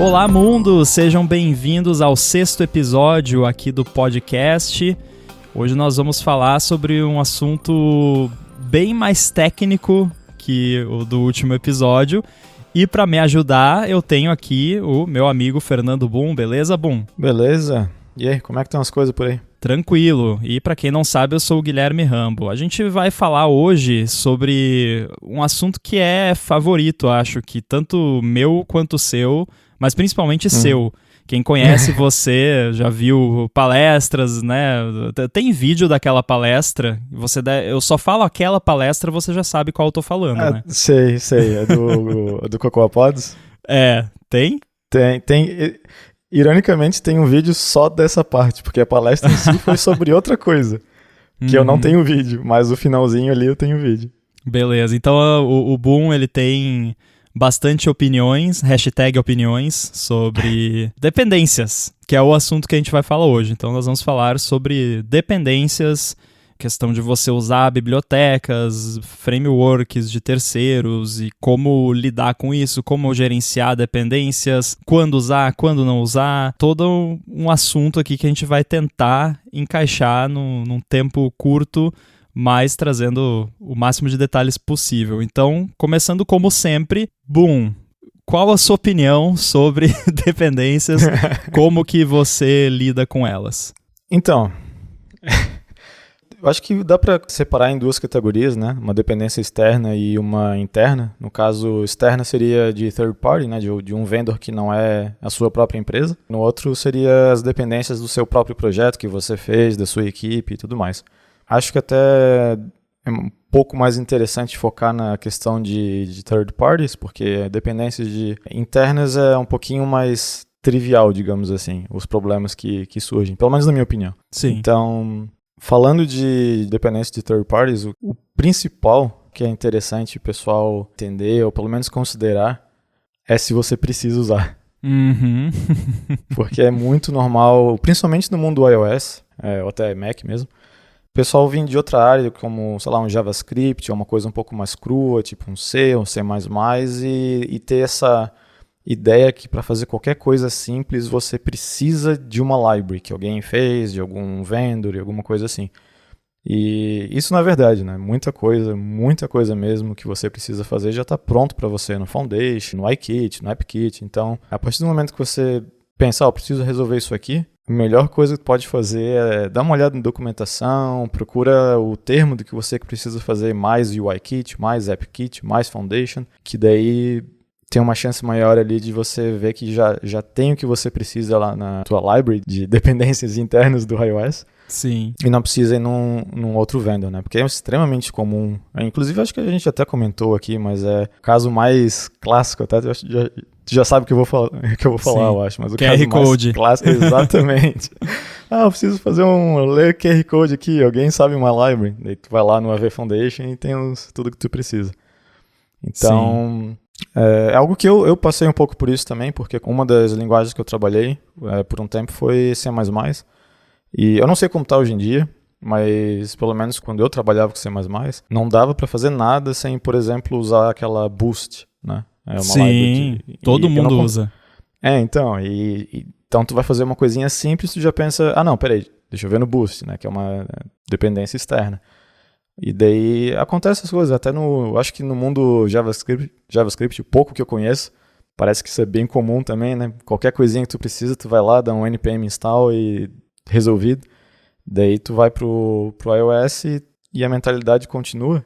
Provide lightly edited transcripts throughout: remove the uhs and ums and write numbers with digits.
Olá, mundo! Sejam bem-vindos ao 6º episódio aqui do podcast. Hoje nós vamos falar sobre um assunto bem mais técnico que o do último episódio. E para me ajudar, eu tenho aqui o meu amigo Fernando Boom. Beleza, Boom? Beleza. E aí, como é que estão as coisas por aí? Tranquilo. E para quem não sabe, eu sou o Guilherme Rambo. A gente vai falar hoje sobre um assunto que é favorito, acho que tanto meu quanto seu, mas principalmente seu. Quem conhece você já viu palestras, né? Tem vídeo daquela palestra. Eu só falo aquela palestra, você já sabe qual eu tô falando, né? Sei. É do Cocoa Pods? É, tem? Tem. Ironicamente, tem um vídeo só dessa parte, porque a palestra em si foi sobre outra coisa, que eu não tenho vídeo, mas o finalzinho ali eu tenho vídeo. Beleza, então o Boom, ele tem bastante opiniões, #opiniões, sobre dependências, que é o assunto que a gente vai falar hoje. Então nós vamos falar sobre dependências, questão de você usar bibliotecas, frameworks de terceiros e como lidar com isso, como gerenciar dependências, quando usar, quando não usar, todo um assunto aqui que a gente vai tentar encaixar num tempo curto, mas trazendo o máximo de detalhes possível. Então, começando como sempre, Boom, qual a sua opinião sobre dependências, como que você lida com elas? Então, eu acho que dá para separar em duas categorias, né? Uma dependência externa e uma interna. No caso, externa seria de third party, né? De um vendor que não é a sua própria empresa. No outro seria as dependências do seu próprio projeto que você fez, da sua equipe e tudo mais. Acho que até é um pouco mais interessante focar na questão de third parties, porque dependências internas é um pouquinho mais trivial, digamos assim, os problemas que surgem, pelo menos na minha opinião. Sim. Então, falando de dependência de third parties, o principal que é interessante o pessoal entender, ou pelo menos considerar, é se você precisa usar. Porque é muito normal, principalmente no mundo do iOS, ou até Mac mesmo, o pessoal vem de outra área, como, sei lá, um JavaScript, ou uma coisa um pouco mais crua, tipo um C, um C++, e ter essa ideia que para fazer qualquer coisa simples você precisa de uma library que alguém fez, de algum vendor, alguma coisa assim. E isso não é verdade, né? Muita coisa mesmo que você precisa fazer já está pronto para você no Foundation, no iKit, no AppKit. Então, a partir do momento que você pensar, eu preciso resolver isso aqui, a melhor coisa que pode fazer é dar uma olhada na documentação, procura o termo do que você precisa fazer, mais UIKit, mais AppKit, mais Foundation, que daí tem uma chance maior ali de você ver que já tem o que você precisa lá na tua library de dependências internas do iOS. Sim. E não precisa ir num outro vendor, né? Porque é extremamente comum. Inclusive, acho que a gente até comentou aqui, mas é o caso mais clássico, até tu já sabe o que eu vou falar, eu acho. Mas o QR caso Code. Mais clássico, exatamente. Eu preciso fazer ler QR Code aqui, alguém sabe uma library. Daí tu vai lá no AV Foundation e tem tudo que tu precisa. Então, é algo que eu passei um pouco por isso também, porque uma das linguagens que eu trabalhei por um tempo foi C++. E eu não sei como está hoje em dia, mas pelo menos quando eu trabalhava com C++, não dava para fazer nada sem, por exemplo, usar aquela Boost, né? Sim, todo mundo usa. Então, então tu vai fazer uma coisinha simples, tu já pensa, não, peraí, deixa eu ver no Boost, né? Que é uma dependência externa. E daí acontece as coisas, até acho que no mundo JavaScript, o pouco que eu conheço, parece que isso é bem comum também, né? Qualquer coisinha que tu precisa, tu vai lá, dá um npm install e resolvido. Daí tu vai pro iOS e a mentalidade continua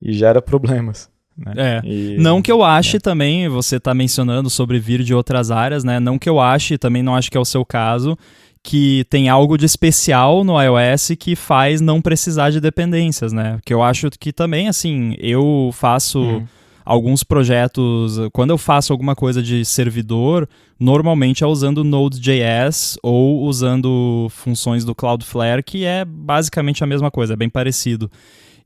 e gera problemas. Né? Não que eu ache também, você está mencionando sobre vir de outras áreas, né? Não que eu ache, também não acho que é o seu caso, que tem algo de especial no iOS que faz não precisar de dependências, né? Porque eu acho que também, assim, eu faço alguns projetos, quando eu faço alguma coisa de servidor, normalmente é usando Node.js ou usando funções do Cloudflare, que é basicamente a mesma coisa, é bem parecido.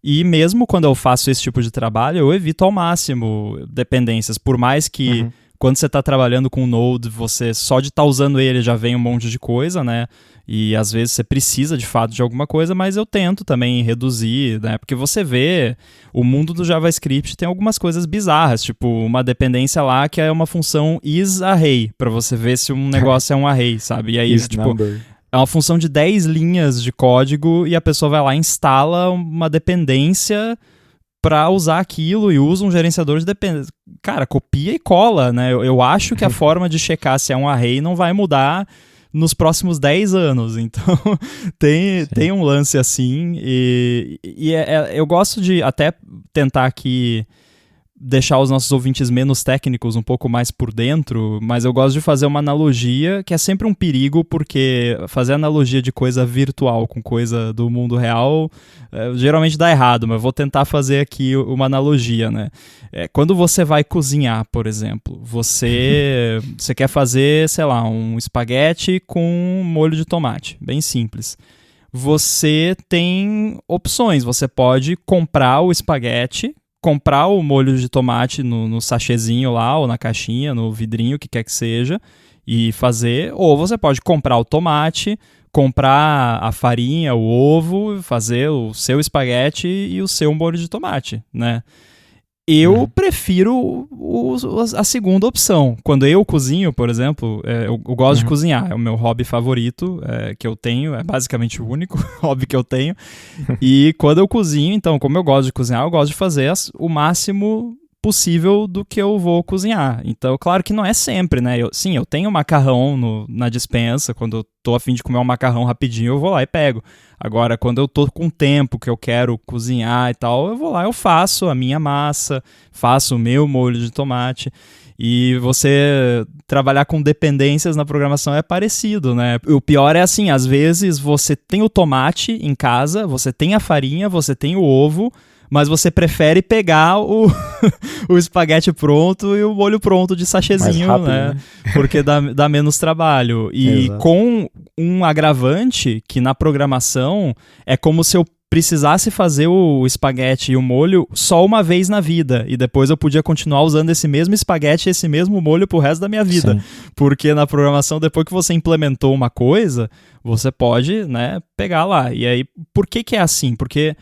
E mesmo quando eu faço esse tipo de trabalho, eu evito ao máximo dependências, por mais que quando você está trabalhando com o Node, você só de estar usando ele já vem um monte de coisa, né? E às vezes você precisa de fato de alguma coisa, mas eu tento também reduzir, né? Porque você vê, o mundo do JavaScript tem algumas coisas bizarras, tipo uma dependência lá que é uma função isArray, para você ver se um negócio é um array, sabe? E aí, tipo, é uma função de 10 linhas de código e a pessoa vai lá e instala uma dependência para usar aquilo e usa um gerenciador de dependência. Cara, copia e cola, né? Eu acho que a forma de checar se é um array não vai mudar nos próximos 10 anos, então tem um lance assim, eu gosto de até tentar aqui deixar os nossos ouvintes menos técnicos um pouco mais por dentro, mas eu gosto de fazer uma analogia, que é sempre um perigo, porque fazer analogia de coisa virtual com coisa do mundo real geralmente dá errado, mas eu vou tentar fazer aqui uma analogia, né? Quando você vai cozinhar, por exemplo, você quer fazer, sei lá, um espaguete com molho de tomate, bem simples. Você tem opções, você pode comprar o espaguete, comprar o molho de tomate no sachêzinho lá, ou na caixinha, no vidrinho, o que quer que seja, e fazer. Ou você pode comprar o tomate, comprar a farinha, o ovo, fazer o seu espaguete e o seu molho de tomate, né? Eu prefiro a segunda opção. Quando eu cozinho, por exemplo, eu gosto de cozinhar, é o meu hobby favorito que eu tenho, é basicamente o único hobby que eu tenho. E quando eu cozinho, então, como eu gosto de cozinhar, eu gosto de fazer o máximo possível do que eu vou cozinhar. Então, claro que não é sempre, né? Eu tenho macarrão na despensa, quando eu tô a fim de comer um macarrão rapidinho, eu vou lá e pego. Agora, quando eu tô com tempo que eu quero cozinhar e tal, eu vou lá, eu faço a minha massa, faço o meu molho de tomate. E você trabalhar com dependências na programação é parecido, né? O pior é assim, às vezes você tem o tomate em casa, você tem a farinha, você tem o ovo, mas você prefere pegar o espaguete pronto e o molho pronto de sachêzinho, rápido, né? Porque dá menos trabalho. E com um agravante que na programação é como se eu precisasse fazer o espaguete e o molho só uma vez na vida, e depois eu podia continuar usando esse mesmo espaguete e esse mesmo molho pro resto da minha vida. Sim. Porque na programação, depois que você implementou uma coisa, você pode, né, pegar lá. E aí, por que é assim? Porque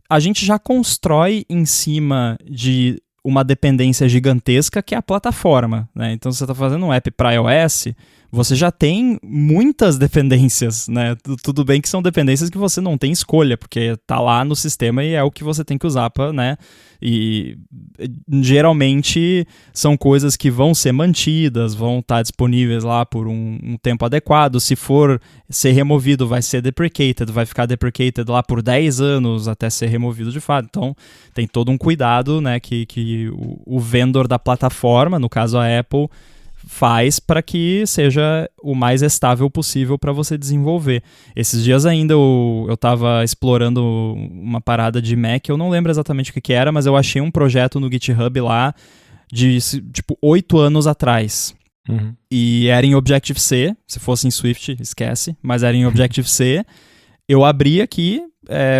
a gente já constrói em cima de uma dependência gigantesca que é a plataforma, né? Então, se você está fazendo um app para iOS, você já tem muitas dependências, né? Tudo bem que são dependências que você não tem escolha, porque tá lá no sistema e é o que você tem que usar para, né? E geralmente são coisas que vão ser mantidas, vão estar disponíveis lá por um tempo adequado. Se for ser removido, vai ser deprecated, vai ficar deprecated lá por 10 anos até ser removido de fato. Então, tem todo um cuidado, né, que o vendor da plataforma, no caso a Apple, faz para que seja o mais estável possível para você desenvolver. Esses dias ainda eu estava explorando uma parada de Mac, eu não lembro exatamente o que era, mas eu achei um projeto no GitHub lá de, tipo, 8 anos atrás. E era em Objective-C, se fosse em Swift, esquece, mas era em Objective-C. Eu abri aqui,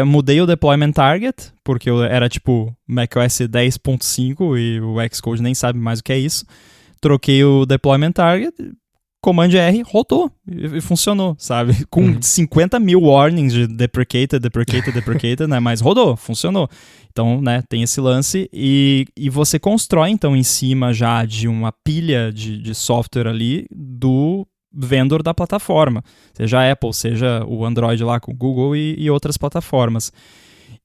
mudei o deployment target, porque eu era tipo macOS 10.5 e o Xcode nem sabe mais o que é isso. Troquei o deployment target, Command R, rodou e funcionou, sabe? Com 50 mil warnings de deprecated, né? Mas rodou, funcionou. Então, né, tem esse lance e você constrói, então, em cima já de uma pilha de software ali do vendor da plataforma. Seja a Apple, seja o Android lá com o Google e outras plataformas.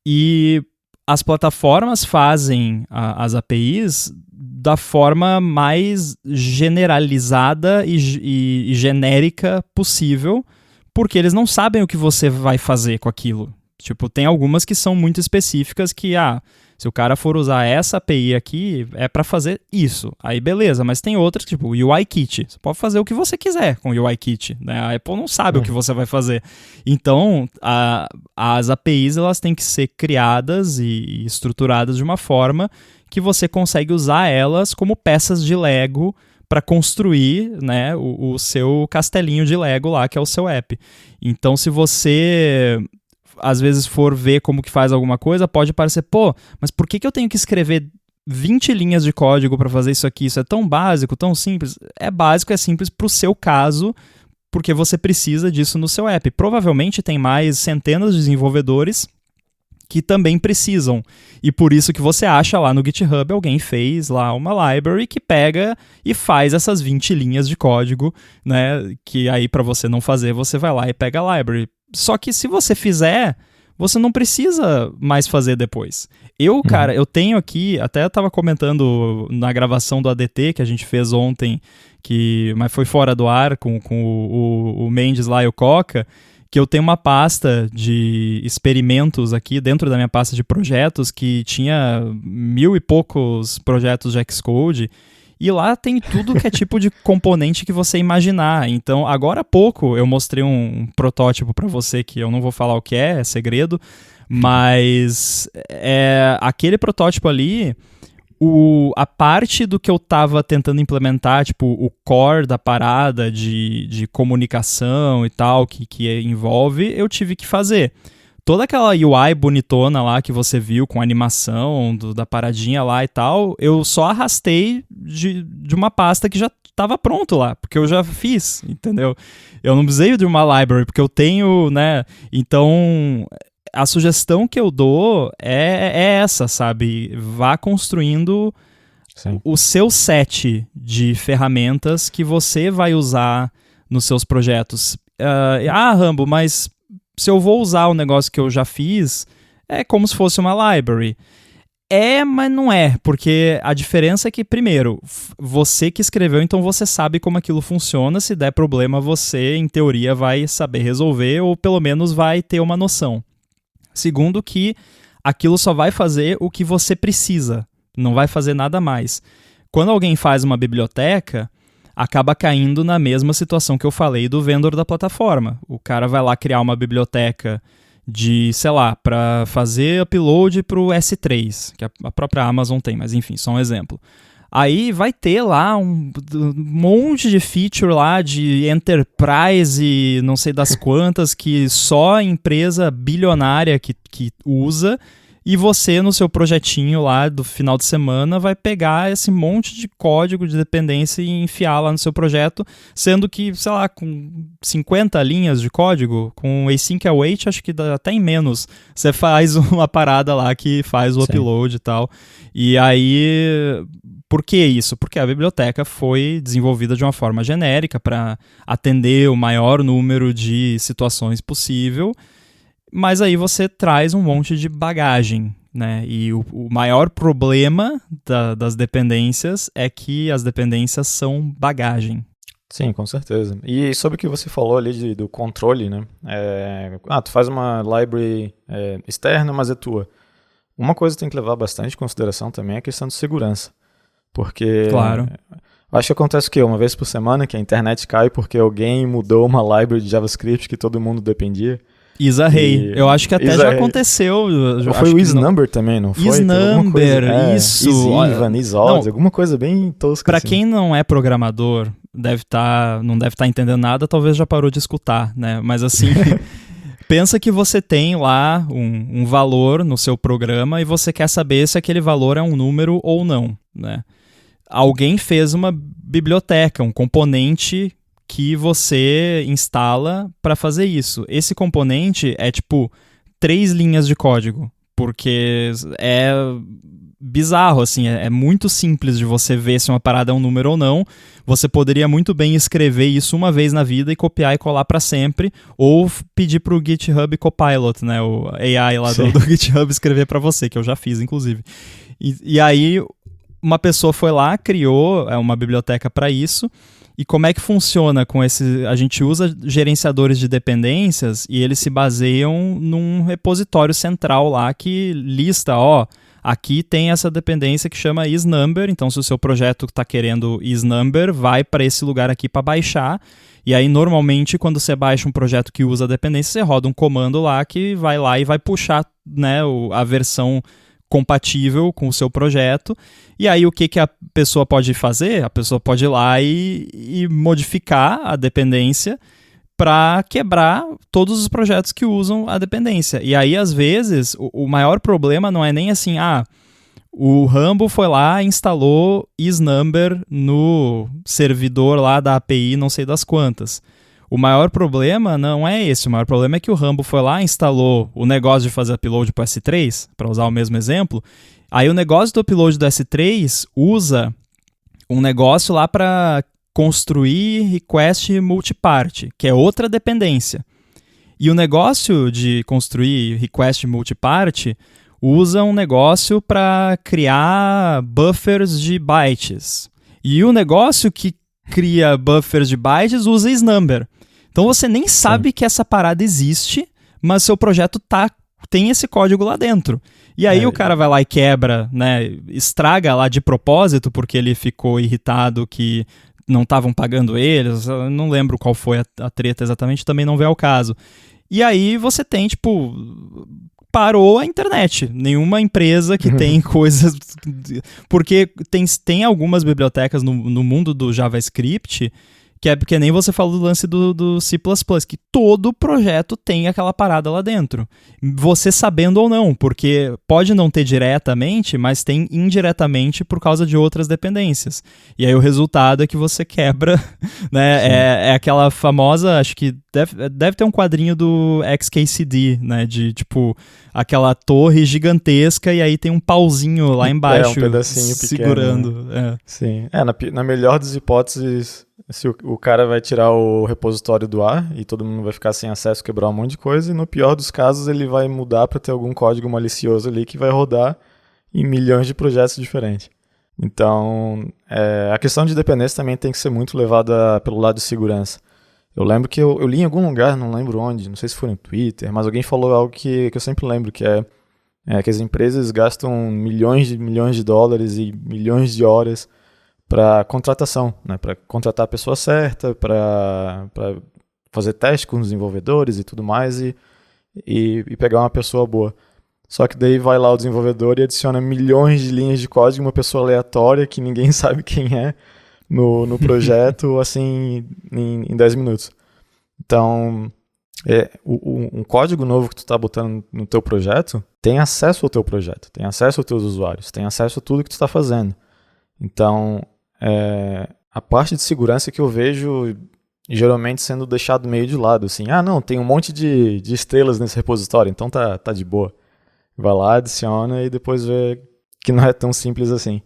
E as plataformas fazem as APIs da forma mais generalizada e genérica possível, porque eles não sabem o que você vai fazer com aquilo. Tipo, tem algumas que são muito específicas que, se o cara for usar essa API aqui, é para fazer isso. Aí beleza, mas tem outras, tipo o UIKit. Você pode fazer o que você quiser com o UIKit, né? A Apple não sabe o que você vai fazer. Então, as APIs elas têm que ser criadas e estruturadas de uma forma que você consegue usar elas como peças de Lego para construir, né, o seu castelinho de Lego lá, que é o seu app. Então, se você às vezes for ver como que faz alguma coisa, pode parecer, mas por que eu tenho que escrever 20 linhas de código para fazer isso aqui, isso é tão básico, tão simples. É básico, é simples pro seu caso, porque você precisa disso no seu app. Provavelmente tem mais centenas de desenvolvedores que também precisam. E por isso que você acha lá no GitHub, alguém fez lá uma library que pega e faz essas 20 linhas de código, né? Que aí para você não fazer, você vai lá e pega a library. Só que se você fizer, você não precisa mais fazer depois. Cara, eu tenho aqui, até eu tava comentando na gravação do ADT que a gente fez ontem, mas foi fora do ar com o Mendes lá e o Coca, que eu tenho uma pasta de experimentos aqui dentro da minha pasta de projetos que tinha 1000 e poucos projetos de Xcode, e lá tem tudo que é tipo de componente que você imaginar. Então, agora há pouco eu mostrei um protótipo para você que eu não vou falar o que é segredo, mas aquele protótipo ali, a parte do que eu tava tentando implementar, tipo, o core da parada de comunicação e tal, que envolve, eu tive que fazer. Toda aquela UI bonitona lá que você viu, com animação da paradinha lá e tal, eu só arrastei de uma pasta que já estava pronto lá, porque eu já fiz, entendeu? Eu não precisei de uma library, porque eu tenho, né? Então, a sugestão que eu dou é essa, sabe? Vá construindo o seu set de ferramentas que você vai usar nos seus projetos. Rambo, mas se eu vou usar o negócio que eu já fiz, é como se fosse uma library. Mas não é, porque a diferença é que, primeiro, você que escreveu, então você sabe como aquilo funciona. Se der problema, você, em teoria, vai saber resolver, ou pelo menos vai ter uma noção. Segundo, que aquilo só vai fazer o que você precisa, não vai fazer nada mais. Quando alguém faz uma biblioteca, acaba caindo na mesma situação que eu falei do vendor da plataforma. O cara vai lá criar uma biblioteca de, sei lá, para fazer upload para o S3, que a própria Amazon tem, mas enfim, só um exemplo. Aí vai ter lá um monte de feature lá de enterprise e não sei das quantas que só a empresa bilionária que usa, e você no seu projetinho lá do final de semana vai pegar esse monte de código de dependência e enfiar lá no seu projeto, sendo que, sei lá, com 50 linhas de código, com async await, acho que dá até em menos, você faz uma parada lá que faz o upload e tal. E aí, por que isso? Porque a biblioteca foi desenvolvida de uma forma genérica para atender o maior número de situações possível, mas aí você traz um monte de bagagem, né? E o maior problema das dependências é que as dependências são bagagem. Sim, com certeza. E sobre o que você falou ali do controle, né? Tu faz uma library externa, mas é tua. Uma coisa que tem que levar bastante em consideração também é a questão de segurança. Porque claro. Acho que acontece o quê? Uma vez por semana que a internet cai porque alguém mudou uma library de JavaScript que todo mundo dependia. Isarray. Eu acho que até já aconteceu. Foi o isNumber também, não foi? isNumber, isso. Isivan, Isolde, alguma coisa bem tosca. Pra assim. Quem não é programador, não deve estar entendendo nada, talvez já parou de escutar, né? Mas assim, pensa que você tem lá um valor no seu programa e você quer saber se aquele valor é um número ou não, né? Alguém fez uma biblioteca, um componente que você instala para fazer isso. Esse componente é tipo 3 linhas de código, porque é bizarro, assim, é muito simples de você ver se uma parada é um número ou não. Você poderia muito bem escrever isso uma vez na vida e copiar e colar para sempre, ou pedir pro GitHub Copilot, né, o AI lá do GitHub escrever para você, que eu já fiz, inclusive. E aí uma pessoa foi lá, criou uma biblioteca para isso. E como é que funciona com esse... A gente usa gerenciadores de dependências e eles se baseiam num repositório central lá que lista, aqui tem essa dependência que chama isNumber, então se o seu projeto está querendo isNumber, vai para esse lugar aqui para baixar. E aí, normalmente, quando você baixa um projeto que usa a dependência, você roda um comando lá que vai lá e vai puxar, né, a versão compatível com o seu projeto. E aí o que a pessoa pode fazer? A pessoa pode ir lá e modificar a dependência para quebrar todos os projetos que usam a dependência. E aí, às vezes, o maior problema não é nem assim, O Rambo foi lá e instalou isNumber no servidor lá da API não sei das quantas. O maior problema não é esse, o maior problema é que o Rambo foi lá e instalou o negócio de fazer upload para o S3, para usar o mesmo exemplo. Aí o negócio do upload do S3 usa um negócio lá para construir request multipart, que é outra dependência. E o negócio de construir request multipart usa um negócio para criar buffers de bytes. E o negócio que cria buffers de bytes usa isNumber. Então você nem sabe que essa parada existe, mas seu projeto tem esse código lá dentro. E aí o cara vai lá e quebra, né, estraga lá de propósito, porque ele ficou irritado que não estavam pagando eles, eu não lembro qual foi a treta exatamente, também não veio ao caso. E aí você tem, tipo, parou a internet. Nenhuma empresa que tem coisas... Porque tem algumas bibliotecas no mundo do JavaScript que nem você falou do lance do C++, que todo projeto tem aquela parada lá dentro. Você sabendo ou não, porque pode não ter diretamente, mas tem indiretamente por causa de outras dependências. E aí o resultado é que você quebra, né? É aquela famosa, acho que deve ter um quadrinho do XKCD, né? De, tipo, aquela torre gigantesca e aí tem um pauzinho lá embaixo um pedacinho segurando. Pequeno, né? Sim. Na melhor das hipóteses... Se o cara vai tirar o repositório do ar e todo mundo vai ficar sem acesso, quebrar um monte de coisa, e no pior dos casos ele vai mudar para ter algum código malicioso ali que vai rodar em milhões de projetos diferentes. Então, a questão de dependência também tem que ser muito levada pelo lado de segurança. Eu lembro que eu li em algum lugar, não lembro onde, não sei se foi no Twitter, mas alguém falou algo que eu sempre lembro, que é que as empresas gastam milhões de dólares e milhões de horas para contratação, né? Para contratar a pessoa certa, para fazer teste com os desenvolvedores e tudo mais e pegar uma pessoa boa. Só que daí vai lá o desenvolvedor e adiciona milhões de linhas de código, uma pessoa aleatória que ninguém sabe quem é no projeto, assim, em 10 minutos. Então, um código novo que tu está botando no teu projeto tem acesso ao teu projeto, tem acesso aos teus usuários, tem acesso a tudo que tu está fazendo. Então, a parte de segurança que eu vejo geralmente sendo deixado meio de lado, assim, não, tem um monte de estrelas nesse repositório, então tá de boa. Vai lá, adiciona e depois vê que não é tão simples assim.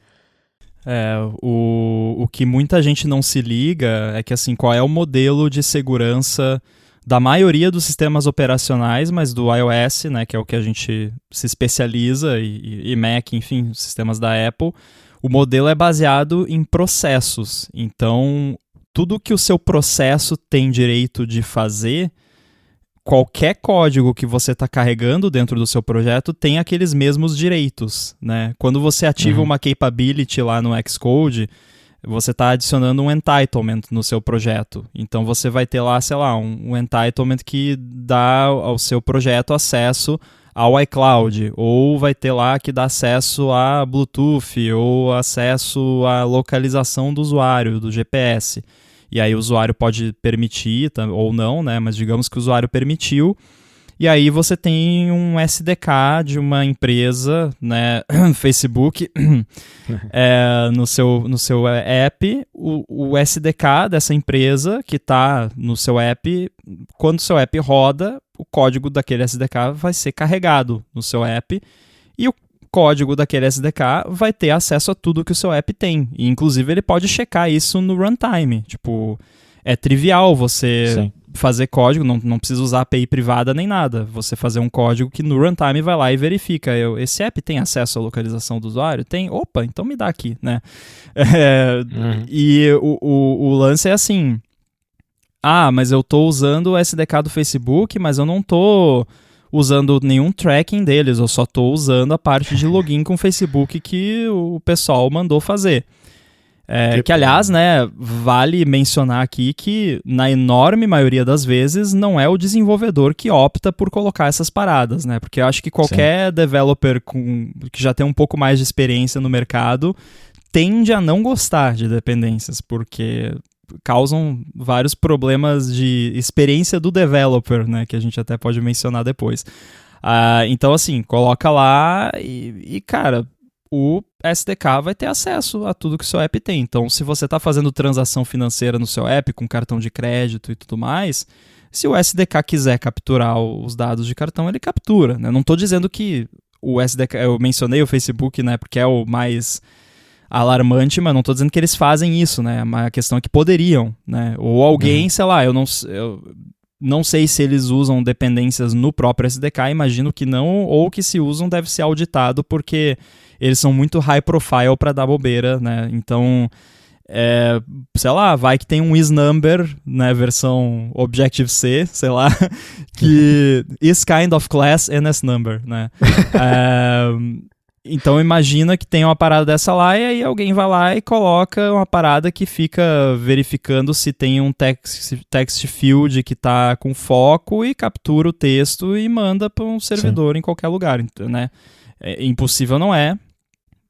O que muita gente não se liga é que, assim, qual é o modelo de segurança da maioria dos sistemas operacionais, mas do iOS, né, que é o que a gente se especializa, e Mac, enfim, sistemas da Apple. O modelo é baseado em processos. Então, tudo que o seu processo tem direito de fazer, qualquer código que você está carregando dentro do seu projeto tem aqueles mesmos direitos, né? Quando você ativa uma capability lá no Xcode, você está adicionando um entitlement no seu projeto. Então, você vai ter lá, sei lá, um entitlement que dá ao seu projeto acesso ao iCloud, ou vai ter lá que dá acesso a Bluetooth, ou acesso à localização do usuário, do GPS. E aí o usuário pode permitir, ou não, né? Mas digamos que o usuário permitiu. E aí você tem um SDK de uma empresa, né? Facebook, no seu app. O SDK dessa empresa que está no seu app, quando o seu app roda, o código daquele SDK vai ser carregado no seu app e o código daquele SDK vai ter acesso a tudo que o seu app tem. E, inclusive, ele pode checar isso no runtime. Tipo, é trivial você fazer código, não precisa usar API privada nem nada. Você fazer um código que no runtime vai lá e verifica. Esse app tem acesso à localização do usuário? Tem? Opa, então me dá aqui, né? E o lance é assim... mas eu tô usando o SDK do Facebook, mas eu não tô usando nenhum tracking deles, eu só tô usando a parte de login com o Facebook que o pessoal mandou fazer. Que, aliás, né, vale mencionar aqui que, na enorme maioria das vezes, não é o desenvolvedor que opta por colocar essas paradas, né? Porque eu acho que qualquer developer que já tem um pouco mais de experiência no mercado tende a não gostar de dependências, porque causam vários problemas de experiência do developer, né, que a gente até pode mencionar depois. Então, assim, coloca lá e, cara, o SDK vai ter acesso a tudo que o seu app tem. Então, se você está fazendo transação financeira no seu app com cartão de crédito e tudo mais, se o SDK quiser capturar os dados de cartão, ele captura, né? Não estou dizendo que o SDK... Eu mencionei o Facebook, né, porque é o mais alarmante, mas não estou dizendo que eles fazem isso, né? A questão é que poderiam, né? Ou alguém, sei lá, eu não sei se eles usam dependências no próprio SDK, imagino que não, ou que se usam deve ser auditado, porque eles são muito high profile para dar bobeira, né? Então, sei lá, vai que tem um isNumber, né, versão Objective-C, sei lá, que is kind of class NSNumber, né? Então imagina que tem uma parada dessa lá e aí alguém vai lá e coloca uma parada que fica verificando se tem um text field que está com foco e captura o texto e manda para um servidor em qualquer lugar, né? Impossível não é.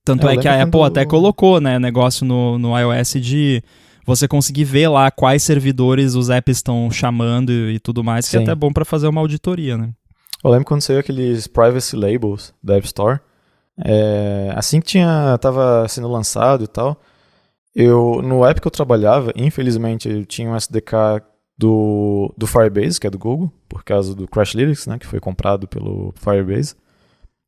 Tanto é que a Apple até colocou, né, negócio no iOS de você conseguir ver lá quais servidores os apps estão chamando e tudo mais, que é até bom para fazer uma auditoria, né? Eu lembro quando saiu aqueles privacy labels da App Store. Assim que estava sendo lançado e tal, no app que eu trabalhava, infelizmente, eu tinha um SDK do Firebase, que é do Google, por causa do Crashlytics, né, que foi comprado pelo Firebase,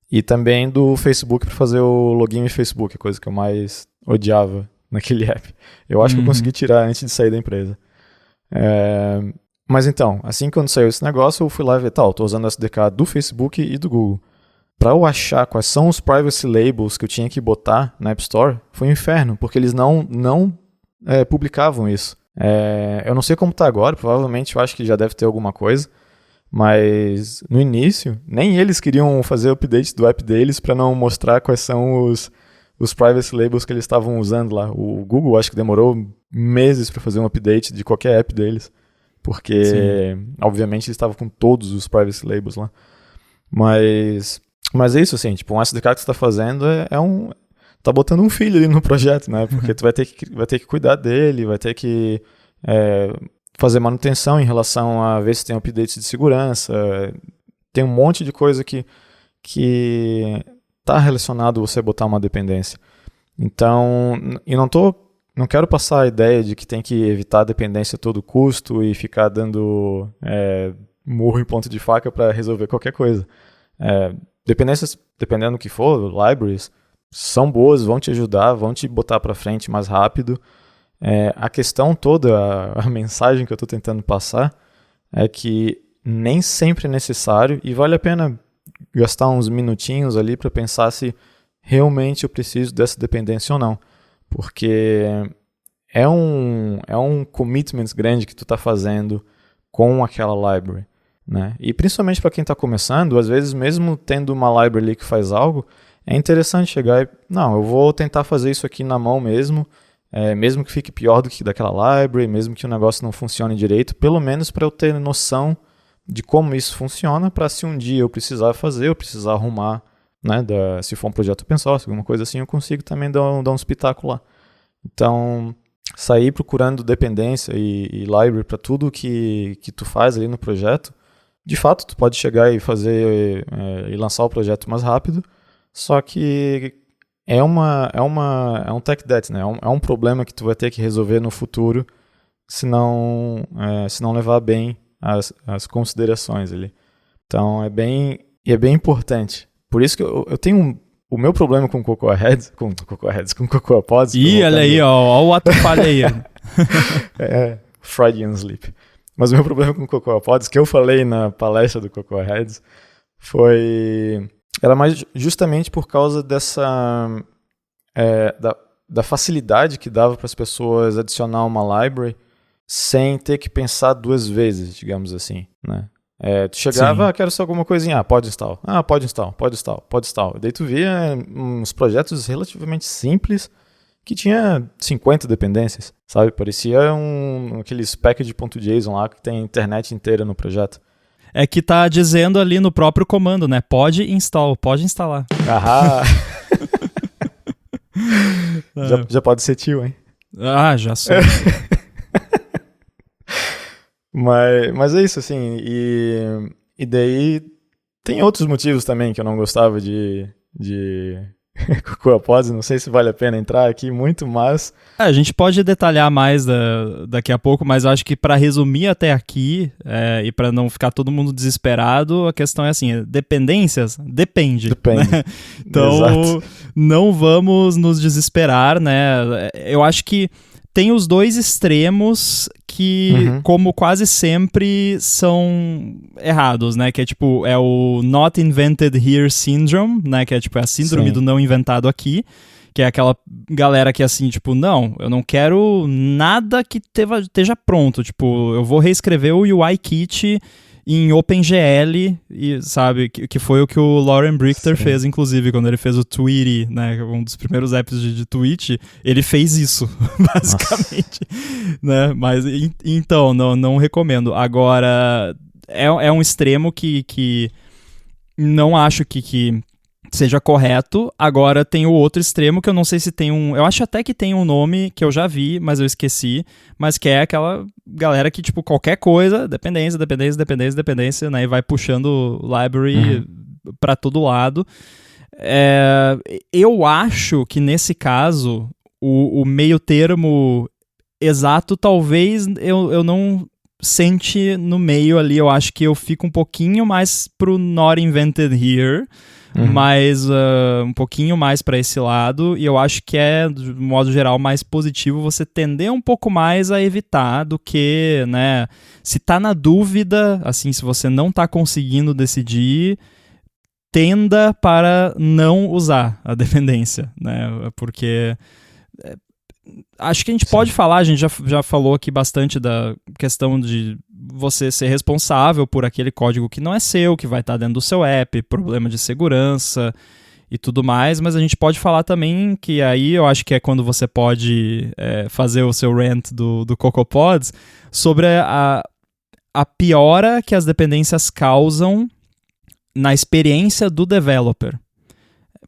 e também do Facebook para fazer o login no Facebook, a coisa que eu mais odiava naquele app. Eu acho que eu consegui tirar antes de sair da empresa. Mas então, assim que quando saiu esse negócio, eu fui lá ver, estou usando o SDK do Facebook e do Google. Para eu achar quais são os privacy labels que eu tinha que botar na App Store, foi um inferno, porque eles não publicavam isso. Eu não sei como está agora, provavelmente eu acho que já deve ter alguma coisa, mas no início, nem eles queriam fazer update do app deles para não mostrar quais são os privacy labels que eles estavam usando lá. O Google acho que demorou meses para fazer um update de qualquer app deles, porque obviamente eles estavam com todos os privacy labels lá. Mas é isso, assim, tipo, um SDK que você está fazendo tá botando um filho ali no projeto, né? Porque tu vai ter que cuidar dele, vai ter que fazer manutenção em relação a ver se tem updates de segurança. Tem um monte de coisa que tá relacionado a você botar uma dependência. Então, e não quero passar a ideia de que tem que evitar a dependência a todo custo e ficar dando murro em ponta de faca para resolver qualquer coisa. Dependências, dependendo do que for, libraries, são boas, vão te ajudar, vão te botar para frente mais rápido. A questão toda, a mensagem que eu estou tentando passar é que nem sempre é necessário e vale a pena gastar uns minutinhos ali para pensar se realmente eu preciso dessa dependência ou não. Porque é um commitment grande que tu está fazendo com aquela library. Né? E principalmente para quem está começando, às vezes mesmo tendo uma library que faz algo, é interessante chegar e, não, eu vou tentar fazer isso aqui na mão mesmo, mesmo que fique pior do que daquela library, mesmo que o negócio não funcione direito, pelo menos para eu ter noção de como isso funciona, para se um dia eu precisar fazer, eu precisar arrumar, né, se for um projeto open source, alguma coisa assim, eu consigo também dar um espetáculo lá. Então, sair procurando dependência e library para tudo que tu faz ali no projeto, de fato, tu pode chegar e fazer e lançar o projeto mais rápido, só que é um tech debt, né? É um problema que tu vai ter que resolver no futuro se não levar bem as considerações ali. Então, é bem importante. Por isso que eu tenho o meu problema com Cocoa Heads, com Cocoa Pods... Ih, olha aí, ó o ato falha aí. Freudian Sleep. Mas o meu problema com o Cocoa Pods, que eu falei na palestra do Cocoa Heads, era mais justamente por causa dessa da facilidade que dava para as pessoas adicionar uma library sem ter que pensar duas vezes, digamos assim, né? Tu chegava, quero só alguma coisinha, pode install. Pode install. Daí tu via uns projetos relativamente simples que tinha 50 dependências, sabe? Parecia aqueles package.json lá que tem a internet inteira no projeto. É que tá dizendo ali no próprio comando, né? Pode instalar. Já pode ser tio, hein? Já sou. Mas é isso, assim. E daí tem outros motivos também que eu não gostava de CocoaPods, não sei se vale a pena entrar aqui muito, mas... A gente pode detalhar mais daqui a pouco, mas acho que para resumir até aqui, e para não ficar todo mundo desesperado, a questão é assim, dependências? Depende. Né? Então, exato. Não vamos nos desesperar, né? Eu acho que tem os dois extremos que, como quase sempre, são errados, né? Que é tipo, é o Not Invented Here Syndrome, né? Que é tipo a síndrome do não inventado aqui. Que é aquela galera que é assim, tipo, não, eu não quero nada que esteja pronto. Tipo, eu vou reescrever o UI Kit em OpenGL, e, sabe? Que foi o que o Lauren Brichter fez, inclusive, quando ele fez o Tweety, né? Um dos primeiros apps de tweet, ele fez isso, basicamente. Né? Mas, então, não recomendo. Agora, é um extremo que não acho que seja correto. Agora tem o outro extremo que eu não sei se tem um... Eu acho até que tem um nome que eu já vi, mas eu esqueci. Mas que é aquela galera que, tipo, qualquer coisa, dependência, né? E vai puxando library pra todo lado. Eu acho que nesse caso, o meio termo exato, talvez eu não sente no meio ali. Eu acho que eu fico um pouquinho mais pro Not Invented Here, mas um pouquinho mais para esse lado, e eu acho que é, de modo geral, mais positivo você tender um pouco mais a evitar do que, né, se tá na dúvida, assim, se você não tá conseguindo decidir, tenda para não usar a dependência, né, porque... Acho que a gente pode falar, a gente já falou aqui bastante da questão de você ser responsável por aquele código que não é seu, que vai estar dentro do seu app, problema de segurança e tudo mais, mas a gente pode falar também que aí eu acho que é quando você pode fazer o seu rant do CocoaPods sobre a piora que as dependências causam na experiência do developer.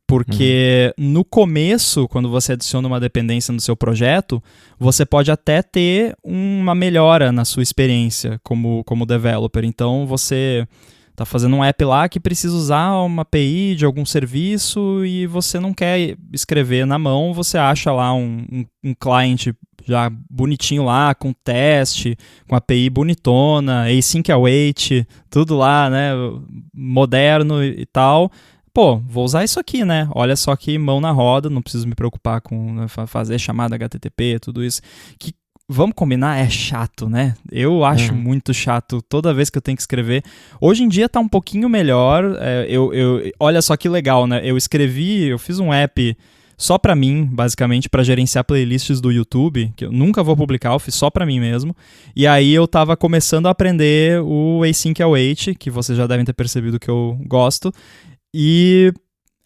Porque no começo, quando você adiciona uma dependência no seu projeto, você pode até ter uma melhora na sua experiência como developer. Então, você está fazendo um app lá que precisa usar uma API de algum serviço e você não quer escrever na mão, você acha lá um client já bonitinho lá, com teste, com API bonitona, async await, tudo lá, né, moderno e tal. Pô, vou usar isso aqui, né? Olha só que mão na roda, não preciso me preocupar com fazer chamada HTTP, tudo isso. Que, vamos combinar, é chato, né? Eu acho muito chato toda vez que eu tenho que escrever. Hoje em dia tá um pouquinho melhor. Olha só que legal, né? Eu fiz um app só pra mim, basicamente, pra gerenciar playlists do YouTube, que eu nunca vou publicar, eu fiz só pra mim mesmo. E aí eu tava começando a aprender o async await, que vocês já devem ter percebido que eu gosto. E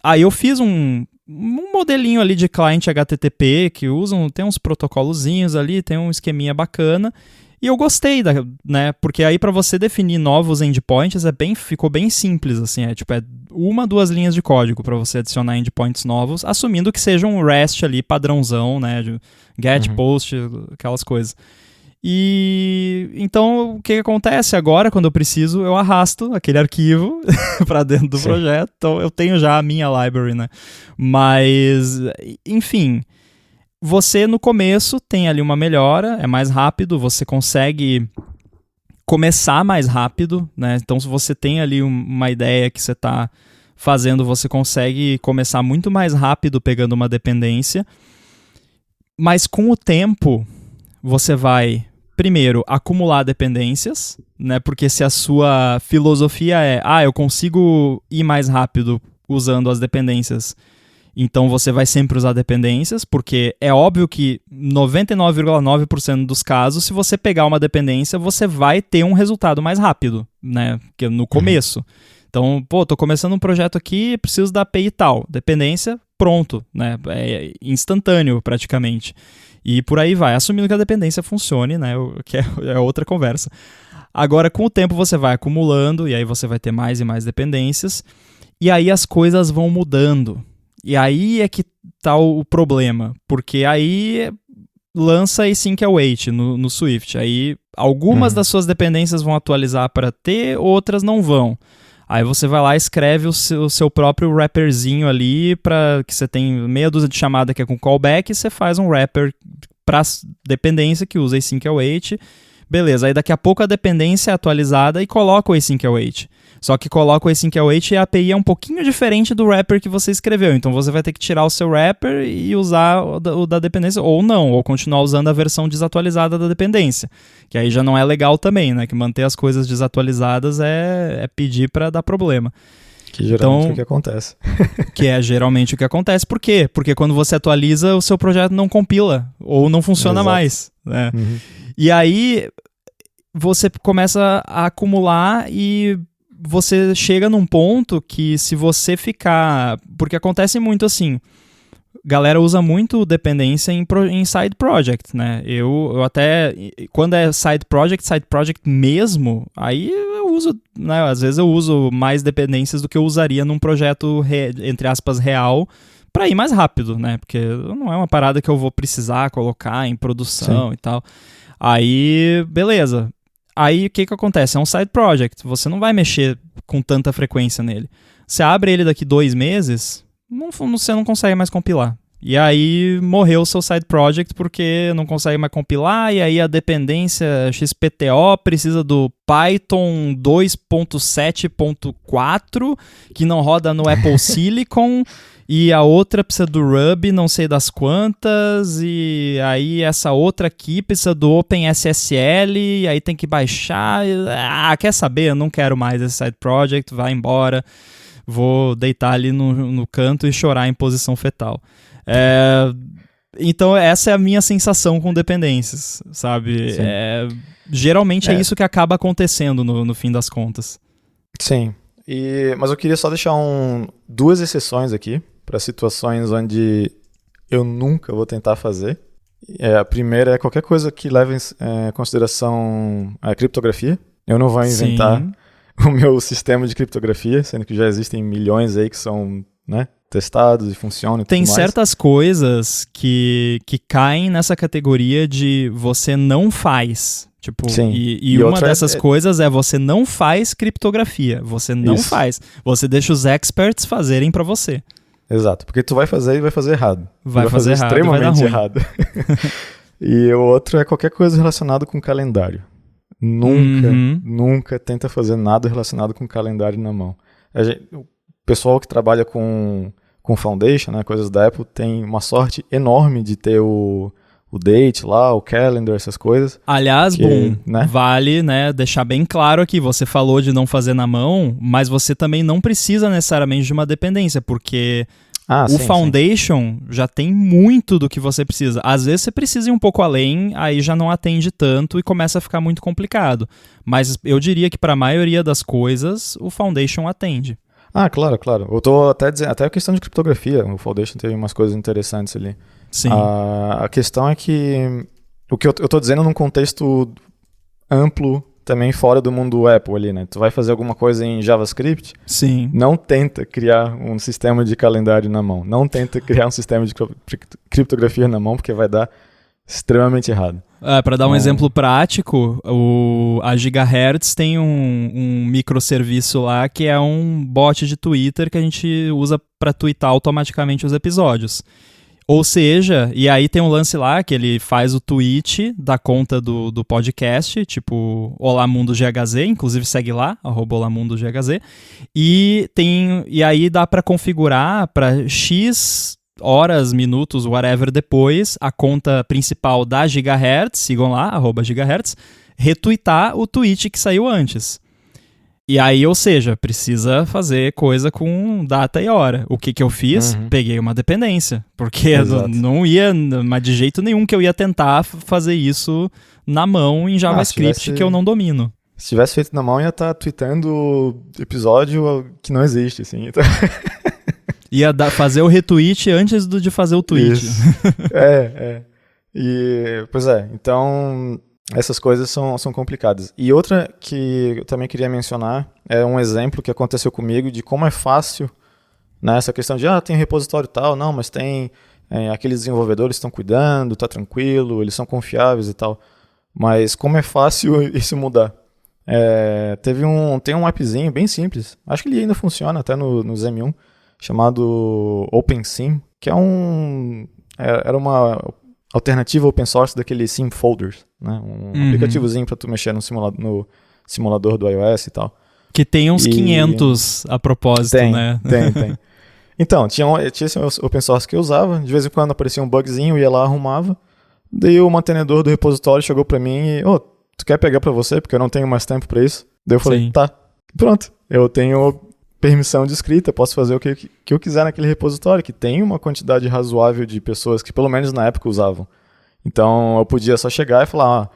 aí eu fiz um modelinho ali de cliente HTTP que tem uns protocolozinhos ali, tem um esqueminha bacana. E eu gostei, né? Porque aí para você definir novos endpoints ficou bem simples, assim. É 2 linhas de código para você adicionar endpoints novos, assumindo que seja um REST ali padrãozão, né? De get, post, aquelas coisas. E então o que acontece agora, quando eu preciso, eu arrasto aquele arquivo para dentro do projeto. Então eu tenho já a minha library, né? Mas, enfim, você no começo tem ali uma melhora, é mais rápido, você consegue começar mais rápido, né? Então se você tem ali uma ideia que você está fazendo, você consegue começar muito mais rápido pegando uma dependência. Mas com o tempo, você vai, primeiro, acumular dependências, né? Porque se a sua filosofia é, eu consigo ir mais rápido usando as dependências, então você vai sempre usar dependências, porque é óbvio que 99,9% dos casos, se você pegar uma dependência, você vai ter um resultado mais rápido, né? Que no começo. Então, tô começando um projeto aqui, preciso da API e tal. Dependência, pronto, né? É instantâneo, praticamente. E por aí vai, assumindo que a dependência funcione, né? Que é outra conversa. Agora, com o tempo, você vai acumulando, e aí você vai ter mais e mais dependências, e aí as coisas vão mudando. E aí é que tá o problema, porque aí lança async await no Swift. Aí algumas das suas dependências vão atualizar para ter, outras não vão. Aí você vai lá e escreve o seu próprio wrapperzinho ali, para que você tem meia dúzia de chamada que é com callback, e você faz um wrapper para dependência que usa async await. Beleza, aí daqui a pouco a dependência é atualizada e coloca o async await. Só que coloca o async await e a API é um pouquinho diferente do wrapper que você escreveu. Então você vai ter que tirar o seu wrapper e usar o da dependência, ou não, ou continuar usando a versão desatualizada da dependência. Que aí já não é legal também, né? Que manter as coisas desatualizadas é pedir para dar problema. Que geralmente é o que acontece. Que é geralmente o que acontece. Por quê? Porque quando você atualiza, o seu projeto não compila, ou não funciona mais. Né? Uhum. E aí você começa a acumular e você chega num ponto que se você ficar... Porque acontece muito assim, galera usa muito dependência em side project, né? Eu até... Quando é side project mesmo, aí eu uso... Né? Às vezes eu uso mais dependências do que eu usaria num projeto, entre aspas, real, para ir mais rápido, né? Porque não é uma parada que eu vou precisar colocar em produção. Sim. E tal. Aí, beleza. Aí o que acontece? É um side project, você não vai mexer com tanta frequência nele. Você abre ele daqui 2 meses, você não consegue mais compilar. E aí morreu o seu side project porque não consegue mais compilar, e aí a dependência XPTO precisa do Python 2.7.4, que não roda no Apple Silicon, e a outra precisa do Ruby, não sei das quantas, e aí essa outra aqui precisa do OpenSSL, e aí tem que baixar. Quer saber? Eu não quero mais esse side project, vai embora, vou deitar ali no canto e chorar em posição fetal. Então essa é a minha sensação com dependências, sabe? Geralmente é isso que acaba acontecendo no fim das contas. Sim, mas eu queria só deixar 2 exceções aqui para situações onde eu nunca vou tentar fazer. A primeira é qualquer coisa que leve em consideração a criptografia. Eu não vou inventar o meu sistema de criptografia, sendo que já existem milhões aí que são, né, testados e funcionam e tudo mais. Tem certas coisas que caem nessa categoria de você não faz. Tipo, e uma dessas coisas é você não faz criptografia. Você não faz. Você deixa os experts fazerem para você. Exato, porque tu vai fazer e vai fazer errado. Vai fazer errado, extremamente vai dar ruim. errado. E o outro é qualquer coisa relacionada com calendário. Nunca tenta fazer nada relacionado com calendário na mão. O pessoal que trabalha com Foundation, né, coisas da Apple, tem uma sorte enorme de ter o date lá, o calendar, essas coisas. Aliás, vale, né, deixar bem claro aqui, você falou de não fazer na mão, mas você também não precisa necessariamente de uma dependência, porque o Foundation já tem muito do que você precisa. Às vezes você precisa ir um pouco além, aí já não atende tanto e começa a ficar muito complicado. Mas eu diria que para a maioria das coisas, o Foundation atende. Claro. Eu tô até dizendo, até a questão de criptografia, o Foundation teve umas coisas interessantes ali. Sim. A questão é que o que eu tô dizendo num contexto amplo, também fora do mundo Apple ali, né? Tu vai fazer alguma coisa em JavaScript, sim, não tenta criar um sistema de calendário na mão, não tenta criar um sistema de criptografia na mão, porque vai dar extremamente errado. Para dar um exemplo prático, a Gigahertz tem um microserviço lá que é um bot de Twitter que a gente usa para tweetar automaticamente os episódios. Ou seja, e aí tem um lance lá que ele faz o tweet da conta do podcast, tipo Olá Mundo GHZ, inclusive segue lá, @OláMundoGHZ, e aí dá para configurar para X horas, minutos, whatever depois, a conta principal da Gigahertz, sigam lá, @Gigahertz, retweetar o tweet que saiu antes. E aí, ou seja, precisa fazer coisa com data e hora. O que eu fiz? Peguei uma dependência. Porque não ia, mas de jeito nenhum que eu ia tentar fazer isso na mão em JavaScript que eu não domino. Se tivesse feito na mão, ia estar tweetando episódio que não existe, assim. Então... Ia fazer o retweet antes de fazer o tweet. Isso. Pois é, então... Essas coisas são complicadas. E outra que eu também queria mencionar é um exemplo que aconteceu comigo de como é fácil, né, essa questão de tem repositório tal, não, mas tem aqueles desenvolvedores estão cuidando, tá tranquilo, eles são confiáveis e tal. Mas como é fácil isso mudar. Tem um appzinho bem simples, acho que ele ainda funciona até no M1, chamado OpenSim, que era uma alternativa open source daquele Sim Folders, né? Um aplicativozinho para tu mexer no simulador do iOS e tal. Que tem uns 500 a propósito, né? Tem. Então, tinha esse open source que eu usava, de vez em quando aparecia um bugzinho, ia lá, arrumava, daí o mantenedor do repositório chegou para mim e, tu quer pegar para você, porque eu não tenho mais tempo para isso? Daí eu falei, tá, pronto, eu tenho permissão de escrita, posso fazer o que eu quiser naquele repositório, que tem uma quantidade razoável de pessoas que pelo menos na época usavam. Então eu podia só chegar e falar,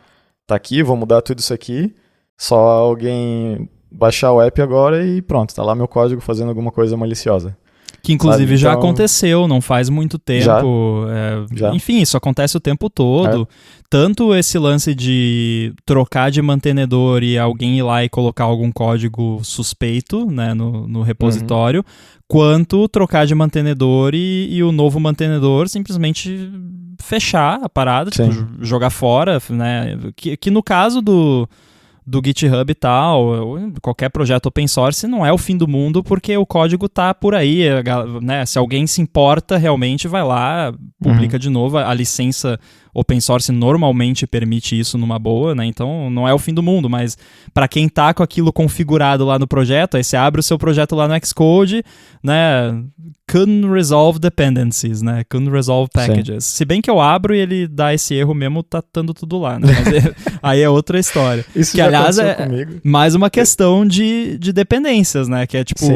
tá aqui, vou mudar tudo isso aqui, só alguém baixar o app agora e pronto, tá lá meu código fazendo alguma coisa maliciosa. Que inclusive já aconteceu, não faz muito tempo. Já. Enfim, isso acontece o tempo todo. Tanto esse lance de trocar de mantenedor e alguém ir lá e colocar algum código suspeito, né, no repositório, quanto trocar de mantenedor e o novo mantenedor simplesmente fechar a parada, tipo, jogar fora, né? Que no caso do GitHub e tal, qualquer projeto open source não é o fim do mundo, porque o código tá por aí, né? Se alguém se importa, realmente vai lá, publica de novo. A licença open source normalmente permite isso numa boa, né? Então não é o fim do mundo, mas para quem tá com aquilo configurado lá no projeto, aí você abre o seu projeto lá no Xcode, né? Couldn't resolve dependencies, né? Couldn't resolve packages. Se bem que eu abro e ele dá esse erro mesmo, tá estando tudo lá, né? Mas aí é outra história. Isso que, já aliás, é comigo. Mais uma questão de dependências, né? Que é tipo,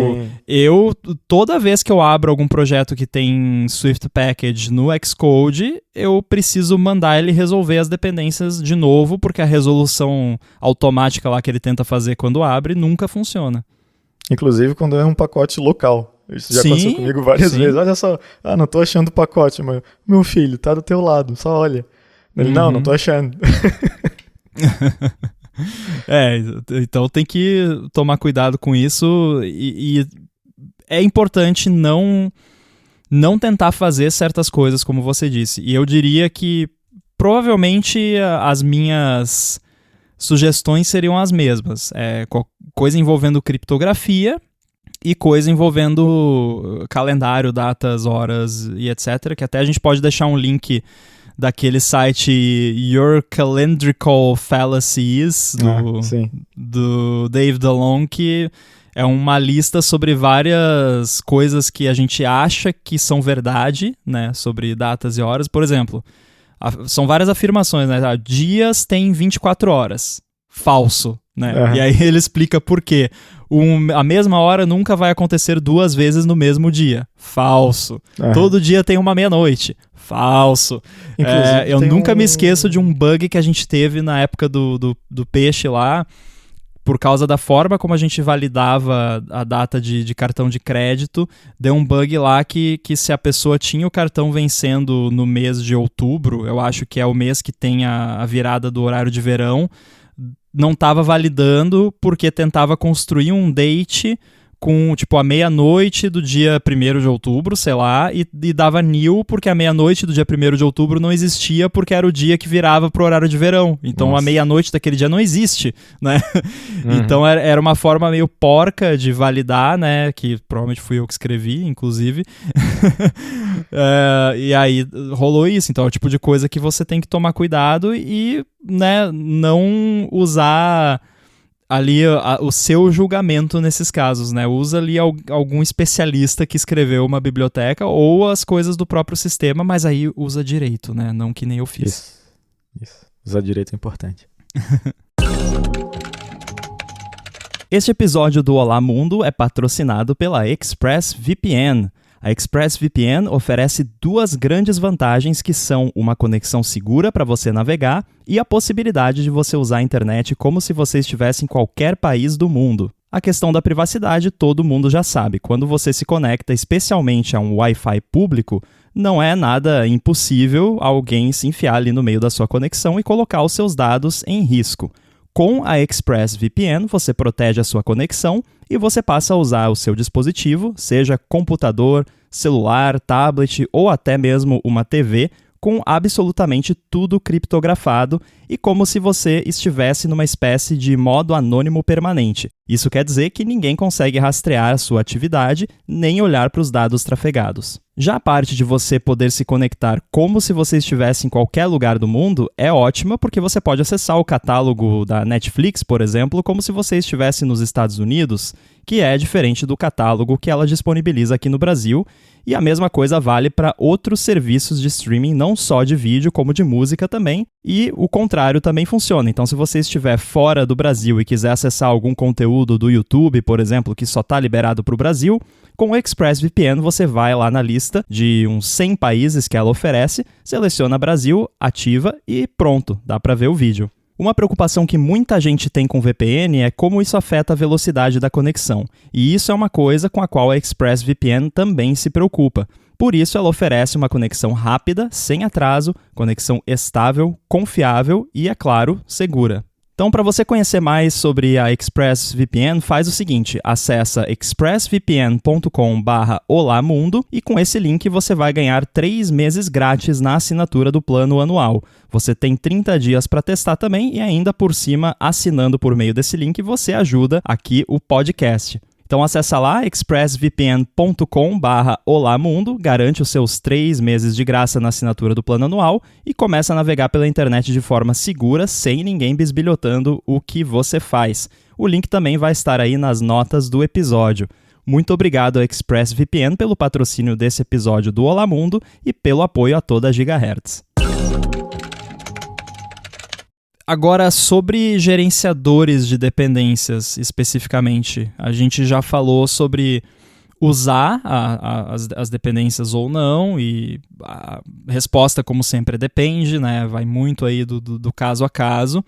toda vez que eu abro algum projeto que tem Swift Package no Xcode, eu preciso mandar ele resolver as dependências de novo, porque a resolução automática lá que ele tenta fazer quando abre nunca funciona. Inclusive quando é um pacote local. Isso já aconteceu comigo várias vezes. Olha só, não tô achando o pacote, mas meu filho, tá do teu lado, só olha. Ele, não tô achando. Então tem que tomar cuidado com isso e é importante não tentar fazer certas coisas, como você disse. E eu diria que provavelmente as minhas sugestões seriam as mesmas. Coisa envolvendo criptografia e coisa envolvendo calendário, datas, horas e etc. Que até a gente pode deixar um link daquele site Your Calendrical Fallacies, do Dave DeLong, que é uma lista sobre várias coisas que a gente acha que são verdade, né, sobre datas e horas. Por exemplo, são várias afirmações, né? Dias têm 24 horas. Falso, né? E aí ele explica por quê. A mesma hora nunca vai acontecer 2 vezes no mesmo dia. Falso. Todo dia tem uma meia-noite. Falso. Eu nunca me esqueço de um bug que a gente teve na época do peixe lá, por causa da forma como a gente validava a data de cartão de crédito. Deu um bug lá que se a pessoa tinha o cartão vencendo no mês de outubro, eu acho que é o mês que tem a virada do horário de verão, não estava validando porque tentava construir um date com, tipo, a meia-noite do dia 1º de outubro, sei lá, e dava nil porque a meia-noite do dia 1º de outubro não existia porque era o dia que virava pro horário de verão. Então a meia-noite daquele dia não existe, né? Então era uma forma meio porca de validar, né? Que provavelmente fui eu que escrevi, inclusive. E aí rolou isso. Então é o tipo de coisa que você tem que tomar cuidado e, né, não usar ali o seu julgamento nesses casos, né? Usa ali algum especialista que escreveu uma biblioteca ou as coisas do próprio sistema, mas aí usa direito, né? Não que nem eu fiz. Isso. Usar direito é importante. Este episódio do Olá Mundo é patrocinado pela ExpressVPN. A ExpressVPN oferece 2 grandes vantagens que são uma conexão segura para você navegar e a possibilidade de você usar a internet como se você estivesse em qualquer país do mundo. A questão da privacidade todo mundo já sabe. Quando você se conecta especialmente a um Wi-Fi público, não é nada impossível alguém se enfiar ali no meio da sua conexão e colocar os seus dados em risco. Com a ExpressVPN, você protege a sua conexão e você passa a usar o seu dispositivo, seja computador, celular, tablet ou até mesmo uma TV, com absolutamente tudo criptografado e como se você estivesse numa espécie de modo anônimo permanente. Isso quer dizer que ninguém consegue rastrear a sua atividade nem olhar para os dados trafegados. Já a parte de você poder se conectar como se você estivesse em qualquer lugar do mundo é ótima porque você pode acessar o catálogo da Netflix, por exemplo, como se você estivesse nos Estados Unidos, que é diferente do catálogo que ela disponibiliza aqui no Brasil, e a mesma coisa vale para outros serviços de streaming, não só de vídeo, como de música também, e o contrário também funciona. Então, se você estiver fora do Brasil e quiser acessar algum conteúdo do YouTube, por exemplo, que só está liberado para o Brasil, com o ExpressVPN você vai lá na lista de uns 100 países que ela oferece, seleciona Brasil, ativa e pronto, dá para ver o vídeo. Uma preocupação que muita gente tem com VPN é como isso afeta a velocidade da conexão, e isso é uma coisa com a qual a ExpressVPN também se preocupa. Por isso, ela oferece uma conexão rápida, sem atraso, conexão estável, confiável e, é claro, segura. Então, para você conhecer mais sobre a ExpressVPN, faz o seguinte, acessa expressvpn.com/olamundo e com esse link você vai ganhar 3 meses grátis na assinatura do plano anual. Você tem 30 dias para testar também e ainda por cima, assinando por meio desse link, você ajuda aqui o podcast. Então acessa lá expressvpn.com/olamundo, garante os seus 3 meses de graça na assinatura do plano anual e começa a navegar pela internet de forma segura, sem ninguém bisbilhotando o que você faz. O link também vai estar aí nas notas do episódio. Muito obrigado ao ExpressVPN pelo patrocínio desse episódio do Olá Mundo e pelo apoio a toda a Gigahertz. Agora, sobre gerenciadores de dependências, especificamente, a gente já falou sobre usar as dependências ou não, e a resposta, como sempre, depende, né? Vai muito aí do caso a caso.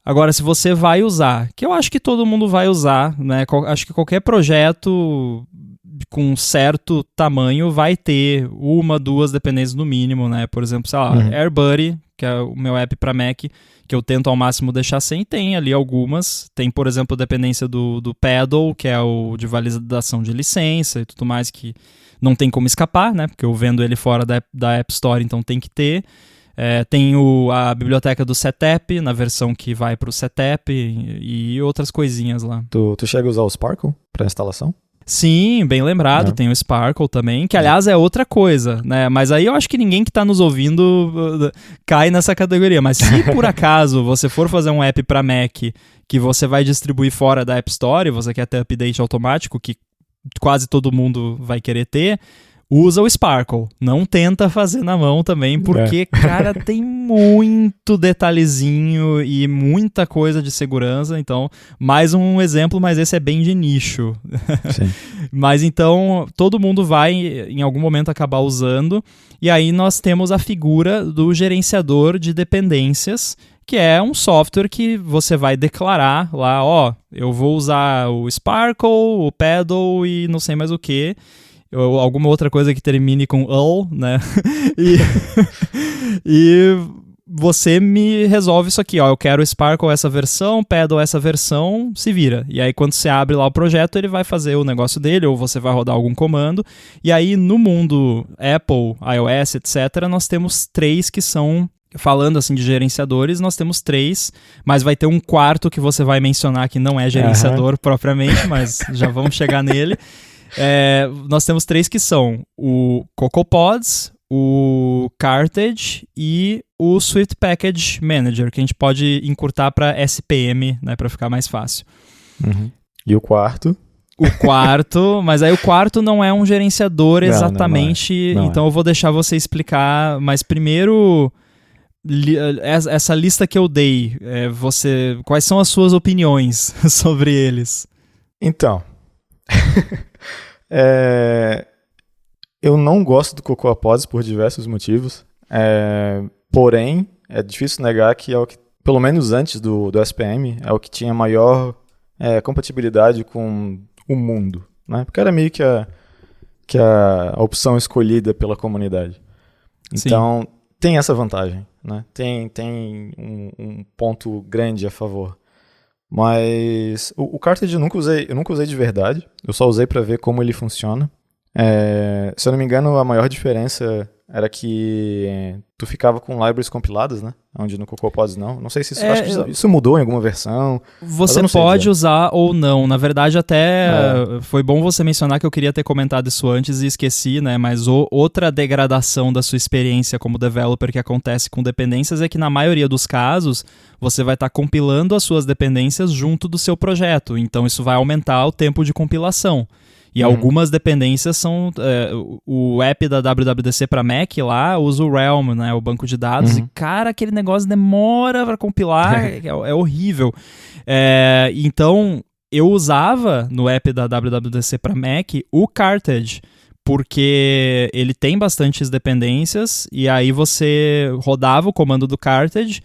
Agora, se você vai usar, que eu acho que todo mundo vai usar, né? Acho que qualquer projeto com certo tamanho vai ter 1, 2 dependências no mínimo, né? Por exemplo, sei lá, AirBuddy, que é o meu app para Mac, que eu tento ao máximo deixar sem, tem ali algumas. Tem, por exemplo, a dependência do Paddle, que é o de validação de licença e tudo mais, que não tem como escapar, né? Porque eu vendo ele fora da App Store, então tem que ter. Tem a biblioteca do Setup, na versão que vai para o Setup e outras coisinhas lá. Tu chega a usar o Sparkle para instalação? Sim, bem lembrado, tem o Sparkle também, que aliás é outra coisa, né? Mas aí eu acho que ninguém que está nos ouvindo cai nessa categoria. Mas se por acaso você for fazer um app para Mac que você vai distribuir fora da App Store e você quer ter update automático, que quase todo mundo vai querer ter, usa o Sparkle. Não tenta fazer na mão também, porque, cara, tem muito detalhezinho e muita coisa de segurança. Então, mais um exemplo, mas esse é bem de nicho. Sim. Mas então, todo mundo vai, em algum momento, acabar usando. E aí nós temos a figura do gerenciador de dependências, que é um software que você vai declarar lá, eu vou usar o Sparkle, o Paddle e não sei mais o que. Ou alguma outra coisa que termine com "ul", né? E você me resolve isso aqui, eu quero o Sparkle essa versão, Paddle essa versão, se vira. E aí quando você abre lá o projeto, ele vai fazer o negócio dele, ou você vai rodar algum comando. E aí no mundo Apple, iOS, etc., nós temos 3 que são... Falando assim de gerenciadores, nós temos 3, mas vai ter um quarto que você vai mencionar que não é gerenciador propriamente, mas já vamos chegar nele. Nós temos 3 que são o CocoaPods, o Carthage e o Swift Package Manager, que a gente pode encurtar para SPM, né, para ficar mais fácil. E o quarto? O quarto, mas aí o quarto não é um gerenciador exatamente, não é. Então eu vou deixar você explicar, mas primeiro... essa lista que eu dei, quais são as suas opiniões sobre eles? Então... eu não gosto do CocoaPods por diversos motivos, porém é difícil negar que é o que, pelo menos antes do SPM, é o que tinha maior compatibilidade com o mundo, né? Porque era meio que a opção escolhida pela comunidade. Então tem essa vantagem, né? Tem um ponto grande a favor. Mas o Carthage eu nunca usei de verdade. Eu só usei para ver como ele funciona. Se eu não me engano, a maior diferença era que tu ficava com libraries compiladas, né? Onde no CocoaPods não. Não sei se isso, acho que isso mudou em alguma versão. Você pode usar ou não. Na verdade, até foi bom você mencionar que eu queria ter comentado isso antes e esqueci, né? Mas outra degradação da sua experiência como developer que acontece com dependências é que na maioria dos casos você vai estar compilando as suas dependências junto do seu projeto. Então isso vai aumentar o tempo de compilação. E algumas dependências são... o app da WWDC para Mac lá usa o Realm, né, o banco de dados. E, cara, aquele negócio demora para compilar, é horrível. Então, eu usava no app da WWDC para Mac o Carthage, porque ele tem bastantes dependências, e aí você rodava o comando do Carthage,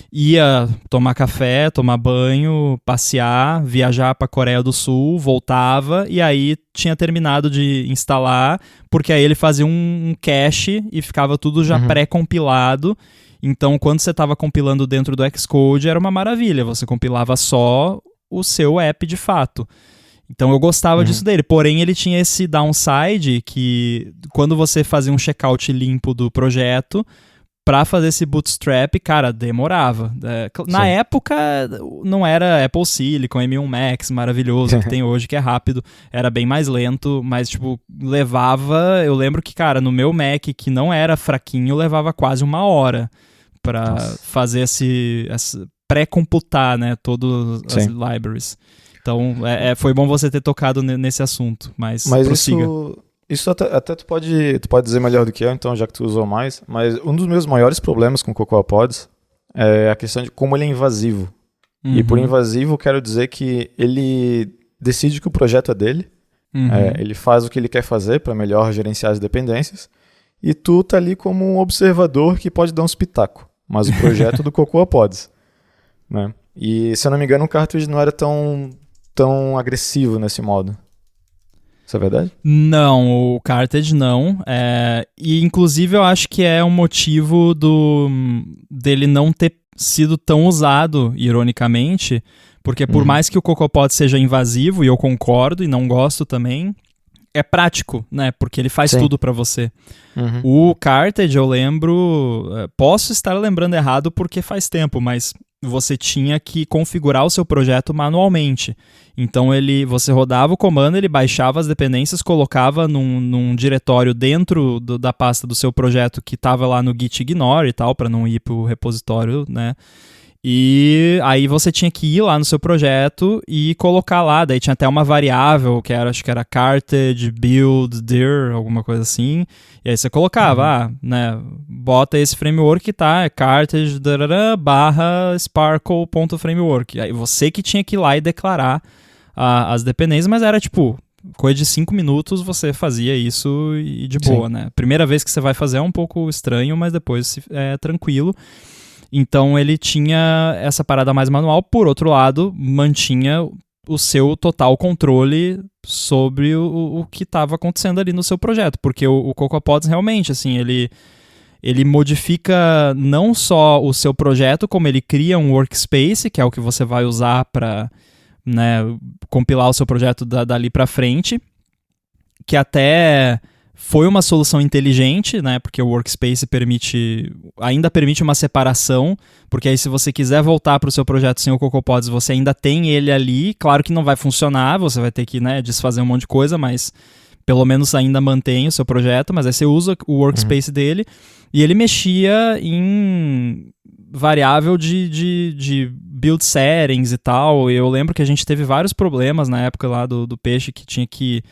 ia tomar café, tomar banho, passear, viajar para a Coreia do Sul, voltava e aí tinha terminado de instalar, porque aí ele fazia um cache e ficava tudo já pré-compilado. Então, quando você estava compilando dentro do Xcode, era uma maravilha, você compilava só o seu app de fato. Então eu gostava disso dele, porém ele tinha esse downside que quando você fazia um checkout limpo do projeto, para fazer esse bootstrap, cara, demorava. Na época, não era Apple Silicon, M1 Max maravilhoso que tem hoje, que é rápido. Era bem mais lento, mas, tipo, levava... Eu lembro que, cara, no meu Mac, que não era fraquinho, levava quase 1 hora para fazer esse pré-computar, né, todas as libraries. Então, foi bom você ter tocado nesse assunto, mas prossiga. Isso até tu pode dizer melhor do que eu, então, já que tu usou mais, mas um dos meus maiores problemas com o CocoaPods é a questão de como ele é invasivo. E por invasivo, eu quero dizer que ele decide que o projeto é dele, ele faz o que ele quer fazer para melhor gerenciar as dependências, e tu tá ali como um observador que pode dar uns pitacos, mas o projeto do CocoaPods, né? E, se eu não me engano, o Cartridge não era tão agressivo nesse modo. Isso é verdade? Não, o Carthage não. E inclusive eu acho que é um motivo dele não ter sido tão usado, ironicamente, porque por mais que o CocoaPod seja invasivo, e eu concordo e não gosto também, é prático, né? Porque ele faz tudo para você. O Carthage, eu lembro... Posso estar lembrando errado porque faz tempo, mas você tinha que configurar o seu projeto manualmente. Então você rodava o comando, ele baixava as dependências, colocava num diretório dentro da pasta do seu projeto que estava lá no Git ignore e tal, para não ir para o repositório, né? E aí você tinha que ir lá no seu projeto e colocar lá, daí tinha até uma variável que acho que era carthage, build, dir, alguma coisa assim, e aí você colocava, né, bota esse framework que tá, carthage, / sparkle.framework, aí você que tinha que ir lá e declarar as dependências, mas era tipo, coisa de 5 minutos você fazia isso e de boa, né, primeira vez que você vai fazer é um pouco estranho, mas depois é tranquilo. Então ele tinha essa parada mais manual, por outro lado, mantinha o seu total controle sobre o que estava acontecendo ali no seu projeto, porque o CocoaPods realmente, assim, ele modifica não só o seu projeto, como ele cria um workspace, que é o que você vai usar para, né, compilar o seu projeto dali para frente, que até... Foi uma solução inteligente, né? Porque o Workspace ainda permite uma separação, porque aí se você quiser voltar para o seu projeto sem o CocoaPods, você ainda tem ele ali. Claro que não vai funcionar, você vai ter que, né, desfazer um monte de coisa, mas pelo menos ainda mantém o seu projeto, mas aí você usa o Workspace dele, e ele mexia em variável de build settings e tal. Eu lembro que a gente teve vários problemas na época lá do Peixe, que tinha que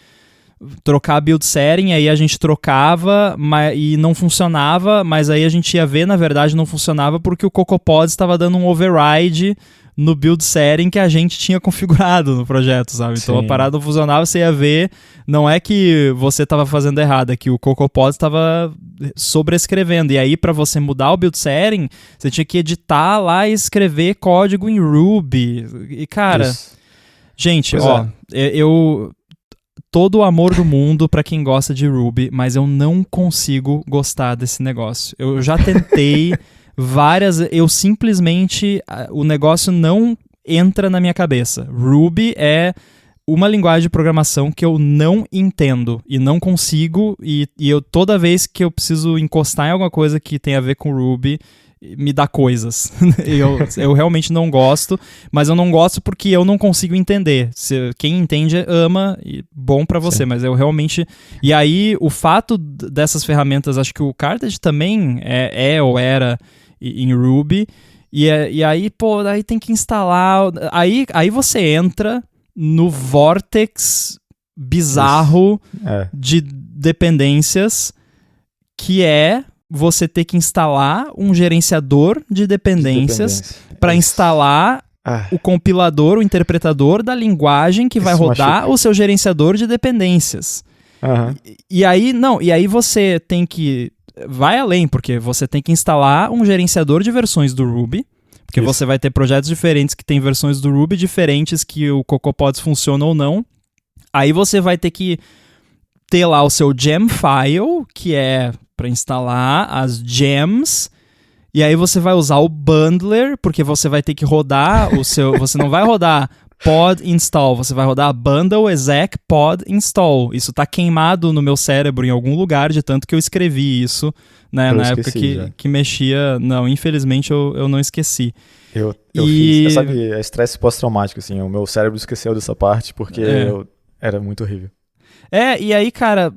trocar a build setting, aí a gente trocava e não funcionava, mas aí a gente ia ver, na verdade não funcionava porque o CocoaPods estava dando um override no build setting que a gente tinha configurado no projeto, sabe? Então a parada não funcionava, você ia ver, não é que você estava fazendo errado, é que o CocoaPods estava sobrescrevendo, e aí para você mudar o build setting, você tinha que editar lá e escrever código em Ruby, e cara, gente, eu... Todo o amor do mundo pra quem gosta de Ruby, mas eu não consigo gostar desse negócio. Eu já tentei eu simplesmente, o negócio não entra na minha cabeça. Ruby é uma linguagem de programação que eu não entendo e não consigo, e eu toda vez que eu preciso encostar em alguma coisa que tem a ver com Ruby, me dá coisas. eu realmente não gosto, mas eu não gosto porque eu não consigo entender. Quem entende ama, e bom pra você, mas eu realmente... E aí, o fato dessas ferramentas, acho que o Carthage também ou era em Ruby, e aí, pô, daí tem que instalar... Aí você entra no vórtex bizarro de dependências, que é você ter que instalar um gerenciador de dependências para instalar o compilador, o interpretador da linguagem que vai rodar o seu gerenciador de dependências. E aí você tem que... Vai além, porque você tem que instalar um gerenciador de versões do Ruby, porque você vai ter projetos diferentes que têm versões do Ruby diferentes que o CocoaPods funciona ou não. Aí você vai ter que ter lá o seu gem file, que é para instalar as gems, e aí você vai usar o bundler, porque você vai ter que rodar o seu... Você não vai rodar pod install, você vai rodar bundle exec pod install. Isso tá queimado no meu cérebro em algum lugar, de tanto que eu escrevi isso, né, na época que mexia. Não, infelizmente eu não esqueci. Eu fiz, sabe, é estresse pós-traumático, assim, o meu cérebro esqueceu dessa parte porque era muito horrível. E aí, cara,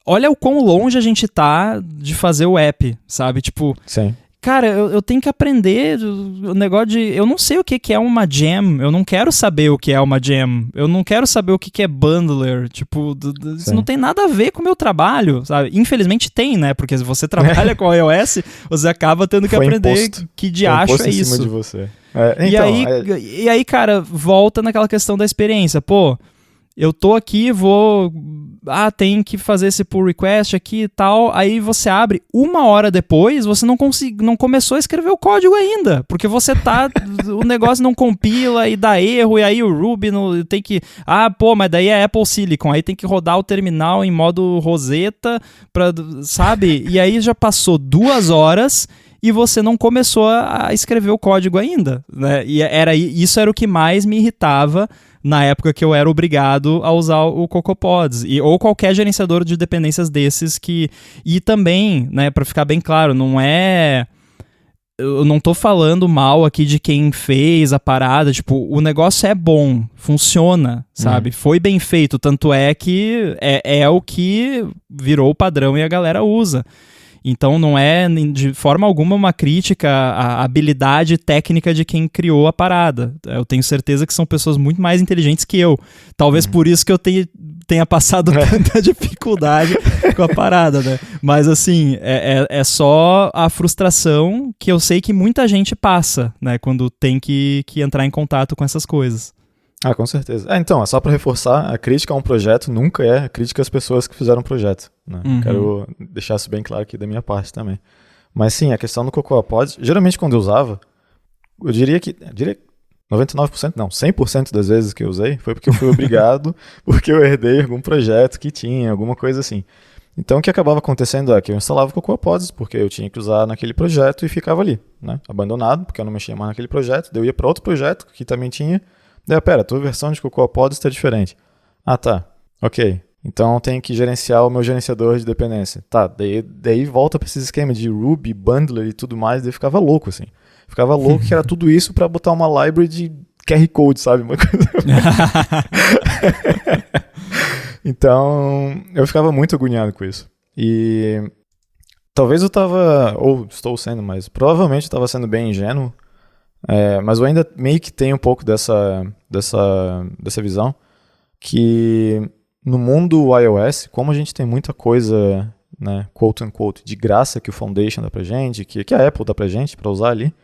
olha o quão longe a gente tá de fazer o app, sabe? Tipo, sim. Cara, eu tenho que aprender o negócio de... Eu não sei o que é uma gem, eu não quero saber o que é uma gem, eu não quero saber o que é bundler, tipo, isso não tem nada a ver com o meu trabalho, sabe? Infelizmente tem, né? Porque se você trabalha com iOS, você acaba tendo que aprender que diacho é isso. Em cima de você. E aí, cara, volta naquela questão da experiência. Pô, eu tô aqui, tem que fazer esse pull request aqui e tal, aí você abre, 1 hora depois, você não começou a escrever o código ainda, porque você o negócio não compila e dá erro, e aí o Ruby tem que, mas daí é Apple Silicon, aí tem que rodar o terminal em modo Rosetta, sabe? E aí já passou 2 horas e você não começou a escrever o código ainda, né? E isso era o que mais me irritava na época que eu era obrigado a usar o CocoaPods, ou qualquer gerenciador de dependências desses que... E também, né, para ficar bem claro, eu não tô falando mal aqui de quem fez a parada, tipo, o negócio é bom, funciona, sabe? Foi bem feito, tanto é que é o que virou o padrão e a galera usa. Então não é de forma alguma uma crítica à habilidade técnica de quem criou a parada. Eu tenho certeza que são pessoas muito mais inteligentes que eu. Talvez por isso que eu tenha passado tanta dificuldade com a parada, né? Mas assim, é só a frustração que eu sei que muita gente passa, né? Quando tem que entrar em contato com essas coisas. Com certeza. Então, é só para reforçar, a crítica a um projeto nunca é a crítica às pessoas que fizeram o projeto, né? Quero deixar isso bem claro aqui da minha parte também. Mas sim, a questão do CocoaPods, geralmente quando eu usava, eu diria 99%, não, 100% das vezes que eu usei, foi porque eu fui obrigado, porque eu herdei algum projeto que tinha, alguma coisa assim. Então o que acabava acontecendo é que eu instalava o CocoaPods, porque eu tinha que usar naquele projeto e ficava ali, né? Abandonado, porque eu não mexia mais naquele projeto, daí eu ia para outro projeto que também tinha. Daí, pera, a tua versão de CocoaPods está diferente. Tá. Ok. Então tem que gerenciar o meu gerenciador de dependência. Tá, daí volta para esse esquema de Ruby, Bundler e tudo mais, daí ficava louco, assim. Ficava louco que era tudo isso para botar uma library de QR Code, sabe? Uma coisa... Então, eu ficava muito agoniado com isso. E talvez eu tava, ou estou sendo, mas provavelmente eu estava sendo bem ingênuo. Mas eu ainda meio que tenho um pouco dessa visão que no mundo iOS, como a gente tem muita coisa, né, quote unquote, de graça que o Foundation dá pra gente, que a Apple dá pra gente pra usar ali,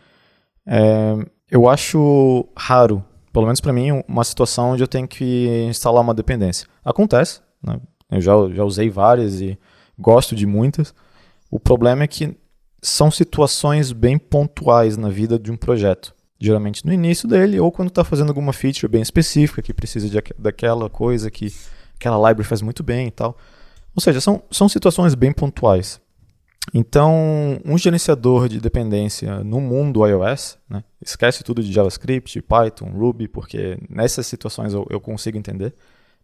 eu acho raro, pelo menos pra mim, uma situação onde eu tenho que instalar uma dependência. Acontece, né? Eu já usei várias e gosto de muitas. O problema é que são situações bem pontuais na vida de um projeto. Geralmente no início dele, ou quando está fazendo alguma feature bem específica, que precisa daquela coisa que aquela library faz muito bem e tal. Ou seja, são situações bem pontuais. Então, um gerenciador de dependência no mundo iOS, né, esquece tudo de JavaScript, Python, Ruby, porque nessas situações eu consigo entender,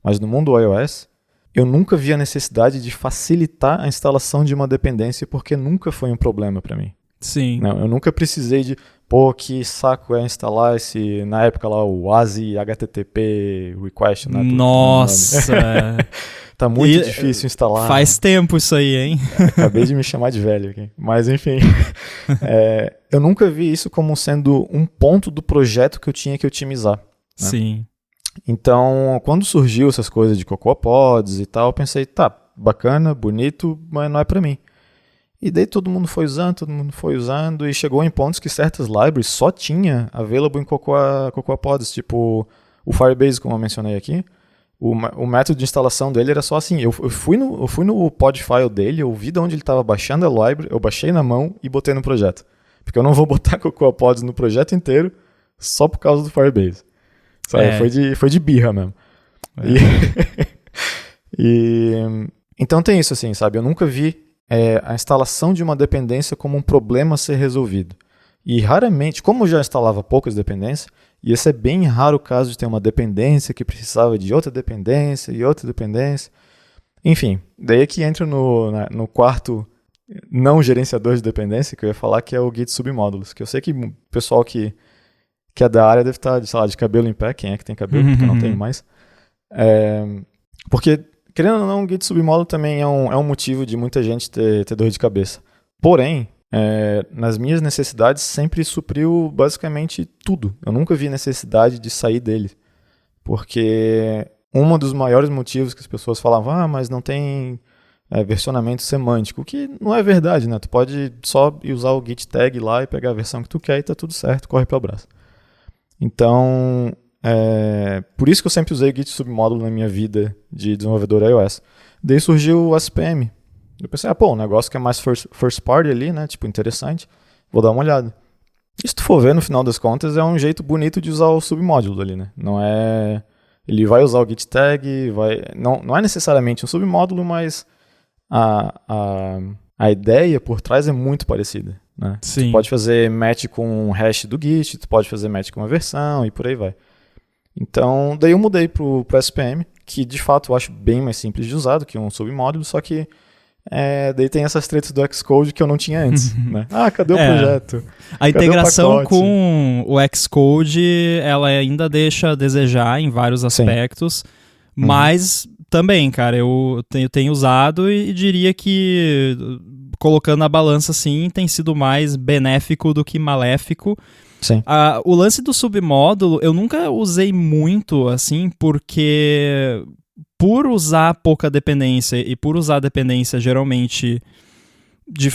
mas no mundo iOS, eu nunca vi a necessidade de facilitar a instalação de uma dependência, porque nunca foi um problema para mim. Sim. Não, eu nunca precisei de, que saco é instalar esse, na época lá, o ASI HTTP request. Né, nossa! Tá muito difícil instalar. Faz tempo isso aí, hein? Acabei de me chamar de velho aqui. Mas, enfim. Eu nunca vi isso como sendo um ponto do projeto que eu tinha que otimizar. Né? Sim. Então, quando surgiu essas coisas de Cocoa Pods e tal, eu pensei, tá, bacana, bonito, mas não é pra mim. E daí todo mundo foi usando, e chegou em pontos que certas libraries só tinha available em Cocoa Pods, tipo o Firebase, como eu mencionei aqui. O método de instalação dele era só assim, eu fui no pod file dele, eu vi de onde ele estava baixando a library, eu baixei na mão e botei no projeto. Porque eu não vou botar Cocoa Pods no projeto inteiro só por causa do Firebase. Sabe? Foi de birra mesmo. Então tem isso assim, sabe? Eu nunca vi a instalação de uma dependência como um problema a ser resolvido. E raramente, como eu já instalava poucas dependências, e esse é bem raro o caso de ter uma dependência que precisava de outra dependência e outra dependência. Enfim, daí é que entra no quarto não gerenciador de dependência, que eu ia falar, que é o Git Submódulos, que eu sei que o pessoal que é da área deve estar, sei lá, de cabelo em pé, quem é que tem cabelo, porque eu não tenho mais. Porque, querendo ou não, o Git Submódulo também é um motivo de muita gente ter dor de cabeça. Porém, nas minhas necessidades sempre supriu basicamente tudo. Eu nunca vi necessidade de sair dele. Porque um dos maiores motivos que as pessoas falavam, mas não tem versionamento semântico, o que não é verdade, né? Tu pode só usar o git tag lá e pegar a versão que tu quer e tá tudo certo, corre para o abraço. Então, por isso que eu sempre usei o Git Submódulo na minha vida de desenvolvedor iOS. Daí surgiu o SPM. Eu pensei, um negócio que é mais first party ali, né? Tipo, interessante. Vou dar uma olhada. E se tu for ver, no final das contas, é um jeito bonito de usar o submódulo ali, né? Não é... Ele vai usar o git tag, não é necessariamente um submódulo, mas a ideia por trás é muito parecida, né? Sim. Tu pode fazer match com o hash do Git, tu pode fazer match com uma versão e por aí vai. Então, daí eu mudei pro SPM, que de fato eu acho bem mais simples de usar do que um submódulo, só que daí tem essas tretas do Xcode que eu não tinha antes, né? Cadê o projeto? A integração com o Xcode, ela ainda deixa a desejar em vários aspectos, mas também, cara, eu tenho usado e diria que, colocando na balança assim, tem sido mais benéfico do que maléfico. Sim. O lance do submódulo, eu nunca usei muito, assim, porque por usar pouca dependência e por usar a dependência geralmente de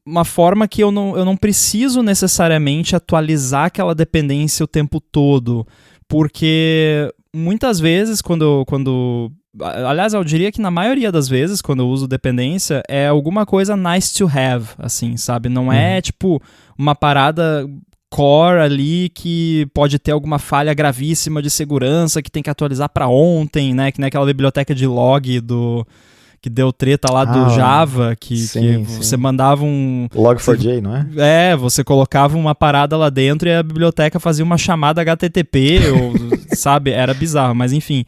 uma forma que eu não preciso necessariamente atualizar aquela dependência o tempo todo, porque muitas vezes aliás, eu diria que na maioria das vezes, quando eu uso dependência, é alguma coisa nice to have, assim, sabe? Não é, tipo, uma parada core ali que pode ter alguma falha gravíssima de segurança que tem que atualizar para ontem, né? Que nem aquela biblioteca de log que deu treta lá do Java, que você mandava um... Log4j, não é? Você colocava uma parada lá dentro e a biblioteca fazia uma chamada HTTP, sabe? Era bizarro, mas enfim.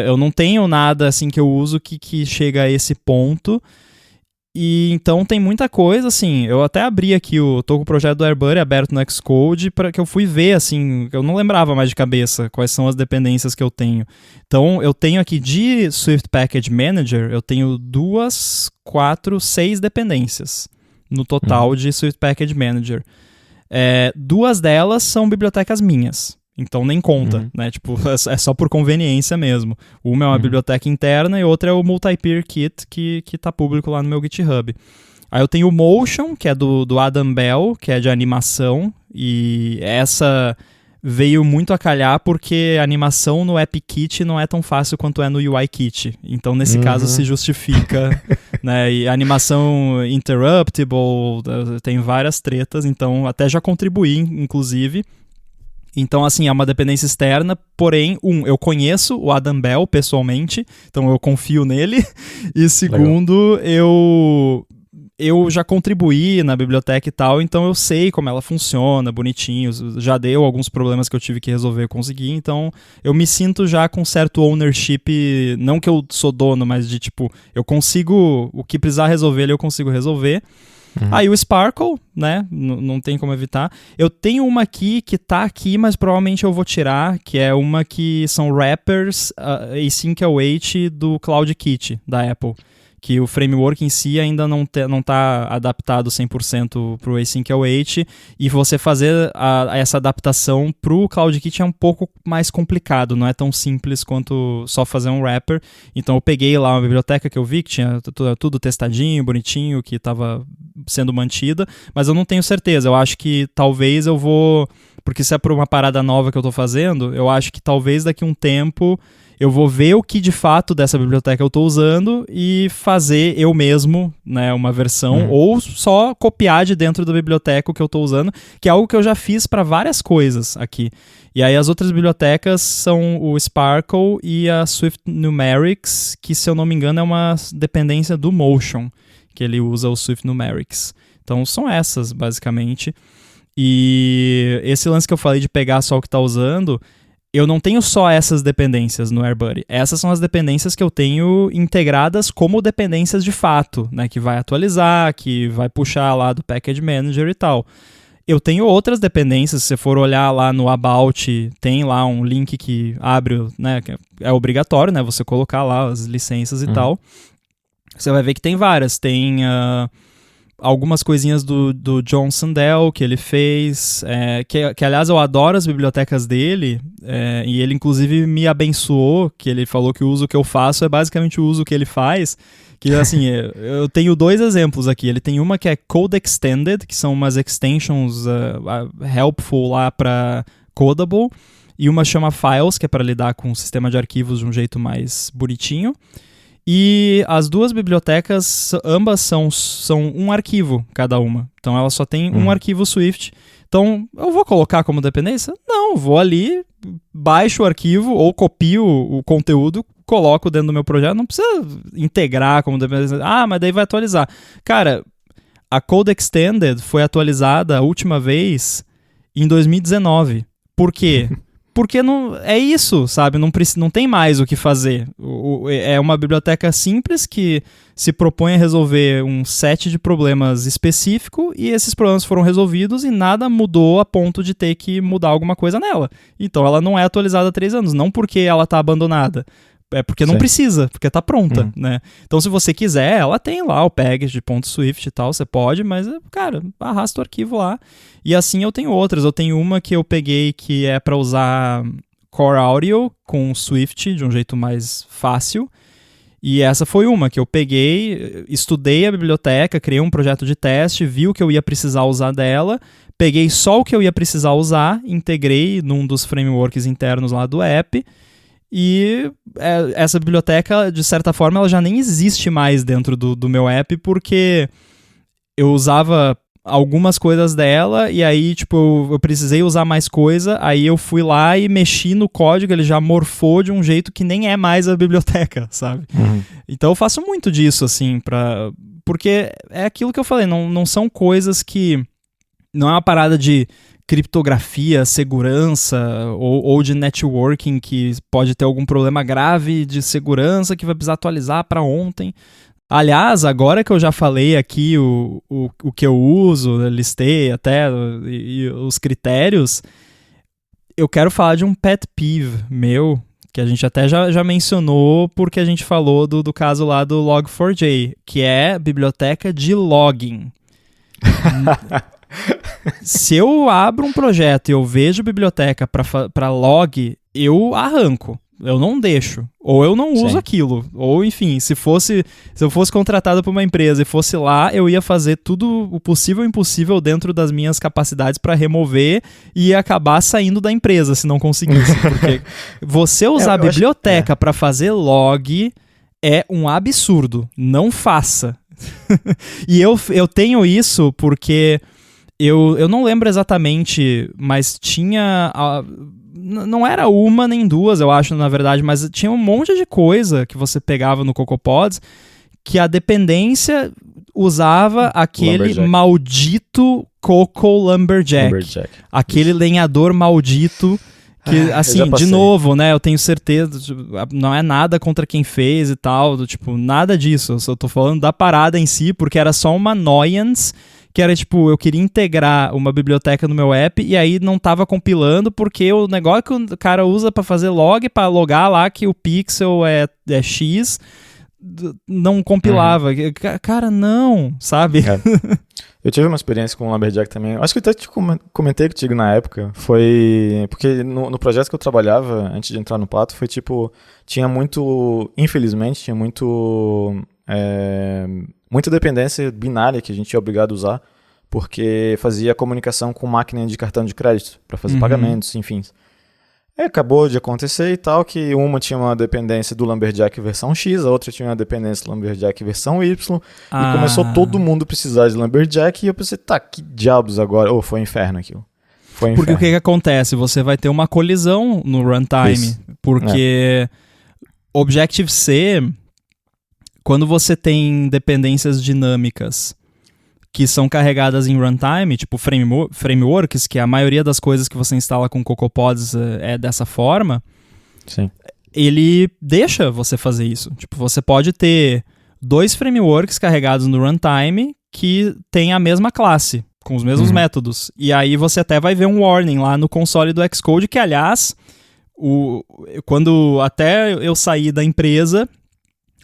Eu não tenho nada assim que eu uso que chega a esse ponto. E então tem muita coisa, assim, eu até abri aqui, tô com o projeto do AirBuddy aberto no Xcode para que eu fui ver, assim, eu não lembrava mais de cabeça quais são as dependências que eu tenho. Então eu tenho aqui de Swift Package Manager, eu tenho 2, 4, 6 dependências no total de Swift Package Manager. 2 delas são bibliotecas minhas. Então nem conta, né? Tipo, é só por conveniência mesmo. Uma é uma biblioteca interna e outra é o Multi-Peer Kit que tá público lá no meu GitHub. Aí eu tenho o Motion, que é do Adam Bell, que é de animação. E essa veio muito a calhar porque a animação no AppKit não é tão fácil quanto é no UIKit. Então nesse caso se justifica, né? E a animação interruptible, tem várias tretas. Então até já contribuí, inclusive. Então, assim, é uma dependência externa, porém, eu conheço o Adam Bell pessoalmente, então eu confio nele, e segundo, eu eu já contribuí na biblioteca e tal, então eu sei como ela funciona, bonitinho, já deu alguns problemas que eu tive que resolver, eu consegui, então eu me sinto já com certo ownership, não que eu sou dono, mas de tipo, eu consigo, o que precisar resolver, eu consigo resolver. Aí o Sparkle, né, não tem como evitar. Eu tenho uma aqui que tá aqui, mas provavelmente eu vou tirar, que é uma que são wrappers async await do CloudKit, da Apple. Que o framework em si ainda não tá adaptado 100% pro async await, e você fazer essa adaptação pro CloudKit é um pouco mais complicado, não é tão simples quanto só fazer um wrapper. Então eu peguei lá uma biblioteca que eu vi que tinha tudo testadinho, bonitinho, que estava sendo mantida, mas eu não tenho certeza. Eu acho que talvez eu vou, porque se é por uma parada nova que eu tô fazendo, eu acho que talvez daqui a um tempo eu vou ver o que de fato dessa biblioteca eu estou usando e fazer eu mesmo, né, uma versão, ou só copiar de dentro da biblioteca o que eu estou usando, que é algo que eu já fiz para várias coisas aqui. E aí as outras bibliotecas são o Sparkle e a Swift Numerics, que se eu não me engano é uma dependência do Motion, que ele usa o Swift Numerics. Então são essas, basicamente. E esse lance que eu falei de pegar só o que está usando, eu não tenho só essas dependências no AirBuddy. Essas são as dependências que eu tenho integradas como dependências de fato, né? Que vai atualizar, que vai puxar lá do Package Manager e tal. Eu tenho outras dependências, se você for olhar lá no About, tem lá um link que abre, né? Que é obrigatório, né? Você colocar lá as licenças e tal. Você vai ver que tem várias. Tem algumas coisinhas do John Sandel que ele fez, que aliás eu adoro as bibliotecas dele, e ele inclusive me abençoou, que ele falou que o uso que eu faço é basicamente o uso que ele faz, que assim, eu tenho 2 exemplos aqui. Ele tem uma que é Code Extended, que são umas extensions helpful lá para Codable, e uma chama Files, que é para lidar com o sistema de arquivos de um jeito mais bonitinho. E as 2 bibliotecas, ambas são um arquivo cada uma. Então ela só tem um arquivo Swift. Então eu vou colocar como dependência? Não, vou ali, baixo o arquivo ou copio o conteúdo, coloco dentro do meu projeto. Não precisa integrar como dependência. Mas daí vai atualizar. Cara, a Code Extended foi atualizada a última vez em 2019. Por quê? Porque não, é isso, sabe? Não tem mais o que fazer. É uma biblioteca simples que se propõe a resolver um set de problemas específico, e esses problemas foram resolvidos e nada mudou a ponto de ter que mudar alguma coisa nela. Então ela não é atualizada há 3 anos, não porque ela está abandonada. É porque não precisa, porque tá pronta, né? Então, se você quiser, ela tem lá o package de .swift e tal, você pode, mas, cara, arrasta o arquivo lá. E assim eu tenho outras. Eu tenho uma que eu peguei que é para usar Core Audio com Swift de um jeito mais fácil. E essa foi uma que eu peguei, estudei a biblioteca, criei um projeto de teste, vi o que eu ia precisar usar dela, peguei só o que eu ia precisar usar, integrei num dos frameworks internos lá do app. E essa biblioteca, de certa forma, ela já nem existe mais dentro do meu app, porque eu usava algumas coisas dela, e aí, tipo, eu precisei usar mais coisa, aí eu fui lá e mexi no código, ele já morfou de um jeito que nem é mais a biblioteca, sabe? Então eu faço muito disso, assim, porque é aquilo que eu falei, não são coisas que... Não é uma parada de criptografia, segurança ou de networking que pode ter algum problema grave de segurança que vai precisar atualizar para ontem. Aliás, agora que eu já falei aqui o que eu uso, listei até e os critérios, eu quero falar de um pet peeve meu, que a gente até já mencionou porque a gente falou do caso lá do Log4j, que é biblioteca de logging. Se eu abro um projeto e eu vejo biblioteca para log, eu arranco. Eu não deixo. Ou eu não uso aquilo. Ou, enfim, se eu fosse contratado por uma empresa e fosse lá, eu ia fazer tudo o possível e impossível dentro das minhas capacidades para remover e acabar saindo da empresa se não conseguisse. Porque você usar a biblioteca para fazer log é um absurdo. Não faça. E eu tenho isso porque... Eu não lembro exatamente, mas tinha... Não era uma nem duas, eu acho, na verdade, mas tinha um monte de coisa que você pegava no CocoaPods que a dependência usava aquele maldito Coco Lumberjack. Aquele lenhador maldito que, assim, de novo, né, eu tenho certeza, não é nada contra quem fez e tal, tipo, nada disso, eu só tô falando da parada em si, porque era só uma annoyance, que era tipo, eu queria integrar uma biblioteca no meu app e aí não tava compilando porque o negócio que o cara usa pra fazer log, pra logar lá que o pixel é X, não compilava. Cara, não, sabe? Eu tive uma experiência com o Lumberjack também. Acho que eu até te comentei contigo na época. Foi porque no projeto que eu trabalhava, antes de entrar no Pato, foi tipo, tinha muito, infelizmente, tinha muita dependência binária que a gente é obrigado a usar, porque fazia comunicação com máquina de cartão de crédito para fazer pagamentos, enfim. Acabou de acontecer e tal, que uma tinha uma dependência do Lumberjack versão X, a outra tinha uma dependência do Lumberjack versão Y, e começou todo mundo precisar de Lumberjack, e eu pensei, tá, que diabos agora? Foi um inferno aquilo. Foi um porque inferno. O que acontece? Você vai ter uma colisão no runtime, porque Objective-C, quando você tem dependências dinâmicas que são carregadas em runtime, tipo frameworks, que a maioria das coisas que você instala com CocoaPods é dessa forma, sim, ele deixa você fazer isso. Tipo, você pode ter 2 frameworks carregados no runtime que tem a mesma classe, com os mesmos métodos. E aí você até vai ver um warning lá no console do Xcode, que aliás, quando até eu saí da empresa,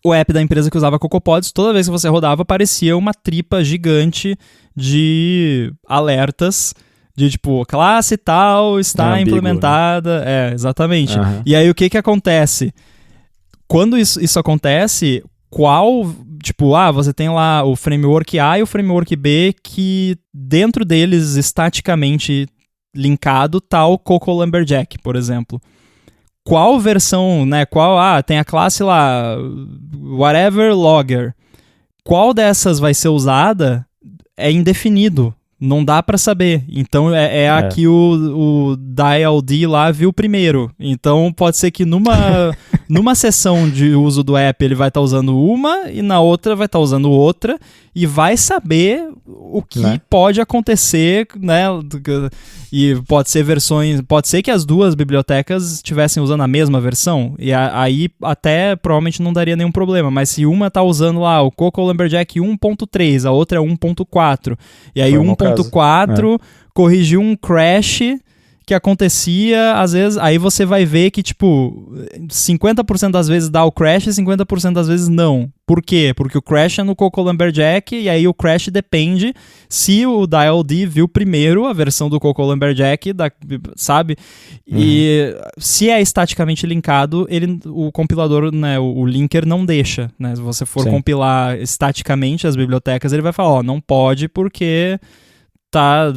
o app da empresa que usava CocoaPods, toda vez que você rodava, aparecia uma tripa gigante de alertas de tipo, classe tal está implementada. Né? Exatamente. E aí o que acontece? Quando isso acontece, você tem lá o framework A e o framework B, que dentro deles, estaticamente linkado, tá o Coco Lumberjack, por exemplo. Qual versão, né? Tem a classe lá, whatever logger. Qual dessas vai ser usada é indefinido. Não dá pra saber. Então a que o DILD lá viu primeiro. Então pode ser que numa sessão de uso do app ele vai estar usando uma e na outra vai estar usando outra e vai saber o que pode acontecer, né? E pode ser que as duas bibliotecas estivessem usando a mesma versão e aí até provavelmente não daria nenhum problema, mas se uma tá usando lá o Coco Lumberjack 1.3, a outra é 1.4 e aí 1.4 corrigiu um crash que acontecia, às vezes, aí você vai ver que, tipo, 50% das vezes dá o crash e 50% das vezes não. Por quê? Porque o crash é no Coco Lumberjack e aí o crash depende se o DILD viu primeiro a versão do Coco Lumberjack, sabe? E se é estaticamente linkado, o compilador, né, o linker não deixa, né? Se você for compilar estaticamente as bibliotecas, ele vai falar, não pode porque...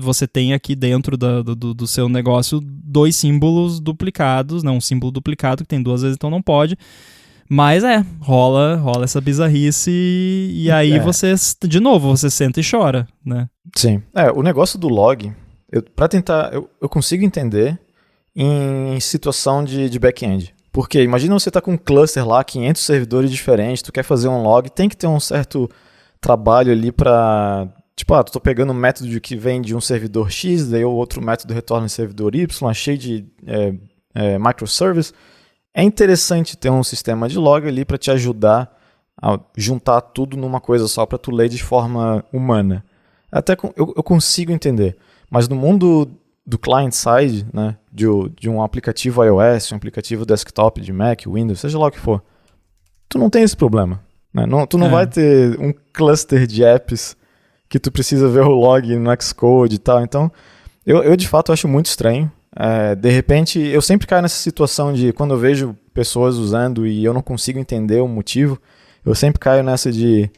você tem aqui dentro do seu negócio 2 símbolos duplicados, um símbolo duplicado que tem 2 vezes, então não pode. Mas rola essa bizarrice e aí você, de novo, você senta e chora, né? Sim. O negócio do log, eu consigo entender em situação de back-end. Porque imagina você tá com um cluster lá, 500 servidores diferentes, tu quer fazer um log, tem que ter um certo trabalho ali pra... Tipo, tô pegando um método que vem de um servidor X, daí o outro método retorna em servidor Y, cheio de microservice. É interessante ter um sistema de log ali para te ajudar a juntar tudo numa coisa só para tu ler de forma humana. Até eu consigo entender, mas no mundo do client-side, né, de um aplicativo iOS, um aplicativo desktop de Mac, Windows, seja lá o que for, tu não tem esse problema. Né? Tu não vai ter um cluster de apps que tu precisa ver o log no Xcode e tal. Então, eu de fato acho muito estranho. De repente, eu sempre caio nessa situação de quando eu vejo pessoas usando e eu não consigo entender o motivo, eu sempre caio nessa de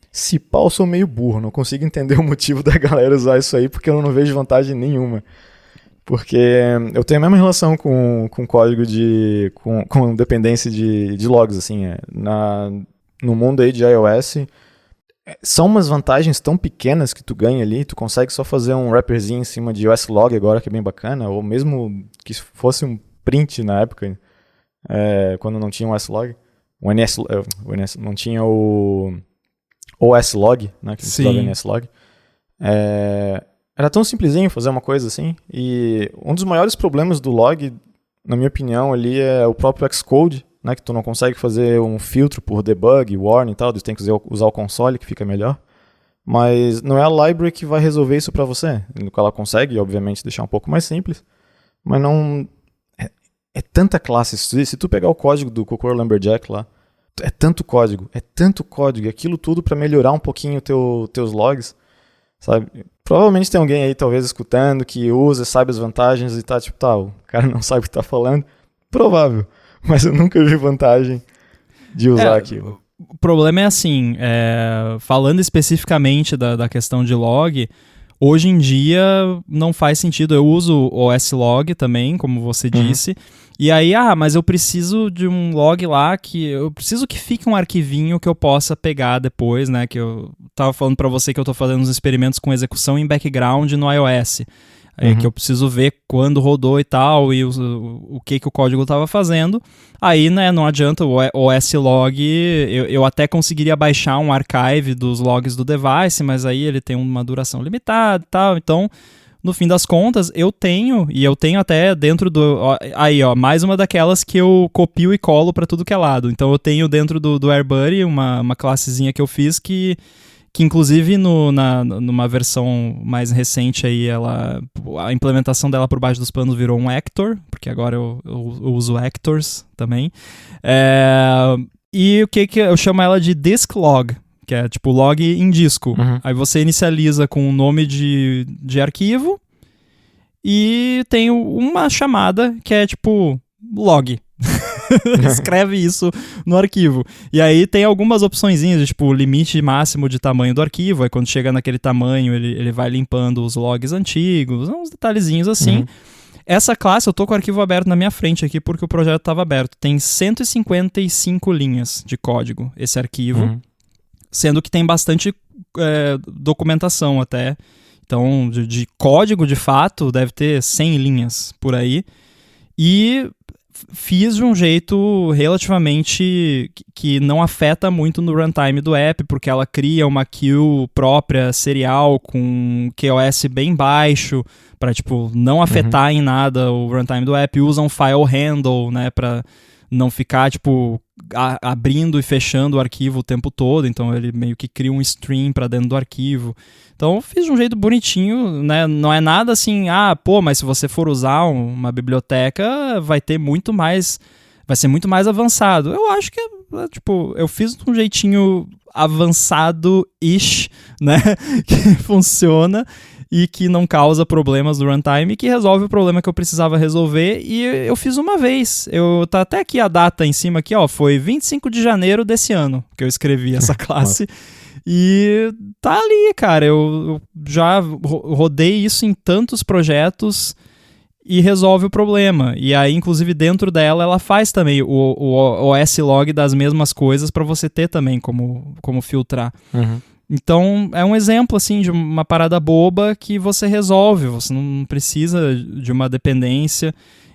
se pá, eu sou meio burro, não consigo entender o motivo da galera usar isso aí porque eu não vejo vantagem nenhuma. Porque eu tenho a mesma relação com código com dependência de logs, assim, no mundo aí de iOS. São umas vantagens tão pequenas que tu ganha ali, tu consegue só fazer um wrapperzinho em cima de OSLog agora, que é bem bacana, ou mesmo que fosse um print na época, quando não tinha um OSLog. não tinha o OS Log, né, que usava o NS Log. Era tão simplesinho fazer uma coisa assim, e um dos maiores problemas do log, na minha opinião, ali é o próprio Xcode, né, que tu não consegue fazer um filtro por debug, warning e tal, tu tem que usar o console, que fica melhor. Mas não é a library que vai resolver isso para você. Ela consegue, obviamente, deixar um pouco mais simples, mas não... É tanta classe. Se tu pegar o código do Cocor Lumberjack lá, é tanto código, aquilo tudo para melhorar um pouquinho teus logs, sabe? Provavelmente tem alguém aí, talvez, escutando, que usa, sabe as vantagens e tá tipo, o cara não sabe o que tá falando. Provável, mas eu nunca vi vantagem de usar aquilo. O problema é assim, falando especificamente da questão de log, hoje em dia não faz sentido. Eu uso o OS Log também, como você disse, e aí, mas eu preciso de um log lá, eu preciso que fique um arquivinho que eu possa pegar depois, né, que eu tava falando para você que eu tô fazendo uns experimentos com execução em background no iOS. Que eu preciso ver quando rodou e tal, e o que o código estava fazendo. Aí, né, não adianta, o OS Log, eu até conseguiria baixar um archive dos logs do device, mas aí ele tem uma duração limitada e tal. Então, no fim das contas, eu tenho até dentro do... Aí, mais uma daquelas que eu copio e colo para tudo que é lado. Então, eu tenho dentro do AirBuddy uma classezinha que eu fiz que inclusive numa versão mais recente aí, a implementação dela por baixo dos panos virou um Actor, porque agora eu uso Actors também. E o que eu chamo ela de Disk Log, que é tipo log em disco. Aí você inicializa com o nome de arquivo e tem uma chamada que é tipo log. Escreve isso no arquivo. E aí tem algumas opçõezinhas, tipo limite máximo de tamanho do arquivo. Aí quando chega naquele tamanho, ele vai limpando os logs antigos, uns detalhezinhos assim. Essa classe, eu tô com o arquivo aberto na minha frente aqui porque o projeto estava aberto. Tem 155 linhas de código, esse arquivo. Sendo que tem bastante documentação até. Então, de código, de fato, deve ter 100 linhas por aí. E fiz de um jeito relativamente que não afeta muito no runtime do app, porque ela cria uma queue própria, serial, com QoS bem baixo, para tipo, não afetar em nada o runtime do app. Usa um file handle, né, para não ficar tipo abrindo e fechando o arquivo o tempo todo. Então ele meio que cria um stream para dentro do arquivo. Então eu fiz de um jeito bonitinho, né? Não é nada assim, mas se você for usar uma biblioteca, vai ser muito mais avançado. Eu acho que tipo, eu fiz de um jeitinho avançado-ish, né? Que funciona e que não causa problemas no runtime, que resolve o problema que eu precisava resolver, e eu fiz uma vez. Tá até aqui a data em cima aqui, foi 25 de janeiro desse ano que eu escrevi essa classe. E tá ali, cara. Eu já rodei isso em tantos projetos e resolve o problema. E aí, inclusive, dentro dela, ela faz também o OS Log das mesmas coisas para você ter também como filtrar. Então, é um exemplo, assim, de uma parada boba que você resolve. Você não precisa de uma dependência.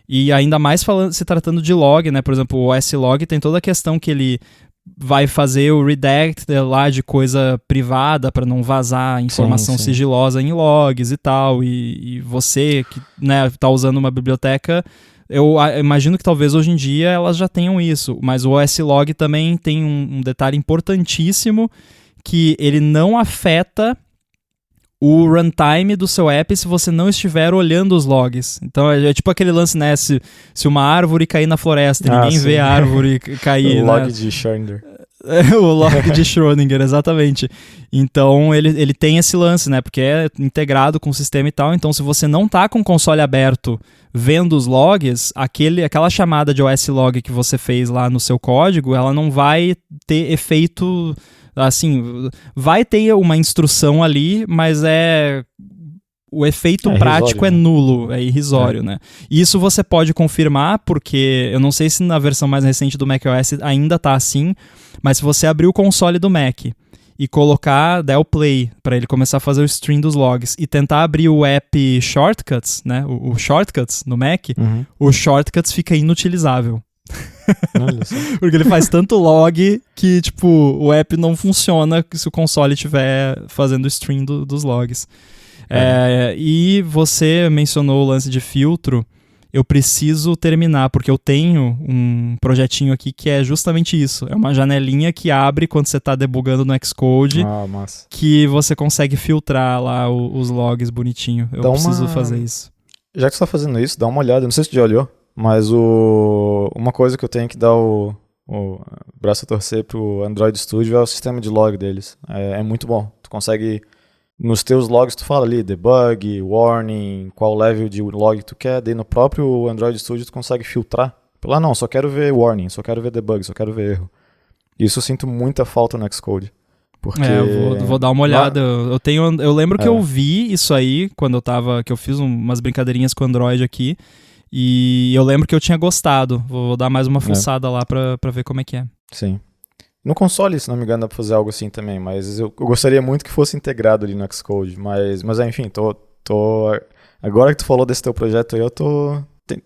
E ainda mais se tratando de log, né? Por exemplo, o OS Log tem toda a questão que ele vai fazer o redact lá de coisa privada para não vazar informação sigilosa em logs e tal. E você que, né, tá usando uma biblioteca, eu imagino que talvez hoje em dia elas já tenham isso. Mas o OS Log também tem um detalhe importantíssimo, que ele não afeta o runtime do seu app se você não estiver olhando os logs. Então é tipo aquele lance, né? Se uma árvore cair na floresta, ninguém vê a árvore cair. O log de Schrödinger. O log de Schrödinger, exatamente. Então ele tem esse lance, né? Porque é integrado com o sistema e tal. Então se você não tá com o console aberto vendo os logs, aquela chamada de OS Log que você fez lá no seu código, ela não vai ter efeito... Assim, vai ter uma instrução ali, mas o efeito prático irrisório, é nulo, é irrisório, né? Isso você pode confirmar, porque eu não sei se na versão mais recente do macOS ainda tá assim, mas se você abrir o console do Mac e der o play para ele começar a fazer o stream dos logs e tentar abrir o app Shortcuts, né? O Shortcuts no Mac, o Shortcuts fica inutilizável. Olha só. Porque ele faz tanto log que, tipo, o app não funciona se o console estiver fazendo stream dos logs. E você mencionou o lance de filtro. Eu preciso terminar, porque eu tenho um projetinho aqui que é justamente isso. É uma janelinha que abre quando você está debugando no Xcode, massa. que você consegue filtrar lá os logs bonitinho. Eu preciso fazer isso. Já que você está fazendo isso, dá uma olhada. Não sei se você já olhou, mas uma coisa que eu tenho que dar o braço a torcer pro Android Studio é o sistema de log deles. É muito bom. Tu consegue... Nos teus logs tu fala ali debug, warning, qual level de log tu quer, daí no próprio Android Studio tu consegue filtrar. Não, só quero ver warning, só quero ver debug, só quero ver erro. Isso eu sinto muita falta no Xcode. Porque... eu vou dar uma olhada. Eu lembro que eu vi isso aí quando que eu fiz umas brincadeirinhas com o Android aqui, e eu lembro que eu tinha gostado. Vou dar mais uma fuçada lá pra ver como é que é. Sim. No console, se não me engano, dá pra fazer algo assim também, mas eu gostaria muito que fosse integrado ali no Xcode, mas enfim, agora que tu falou desse teu projeto aí,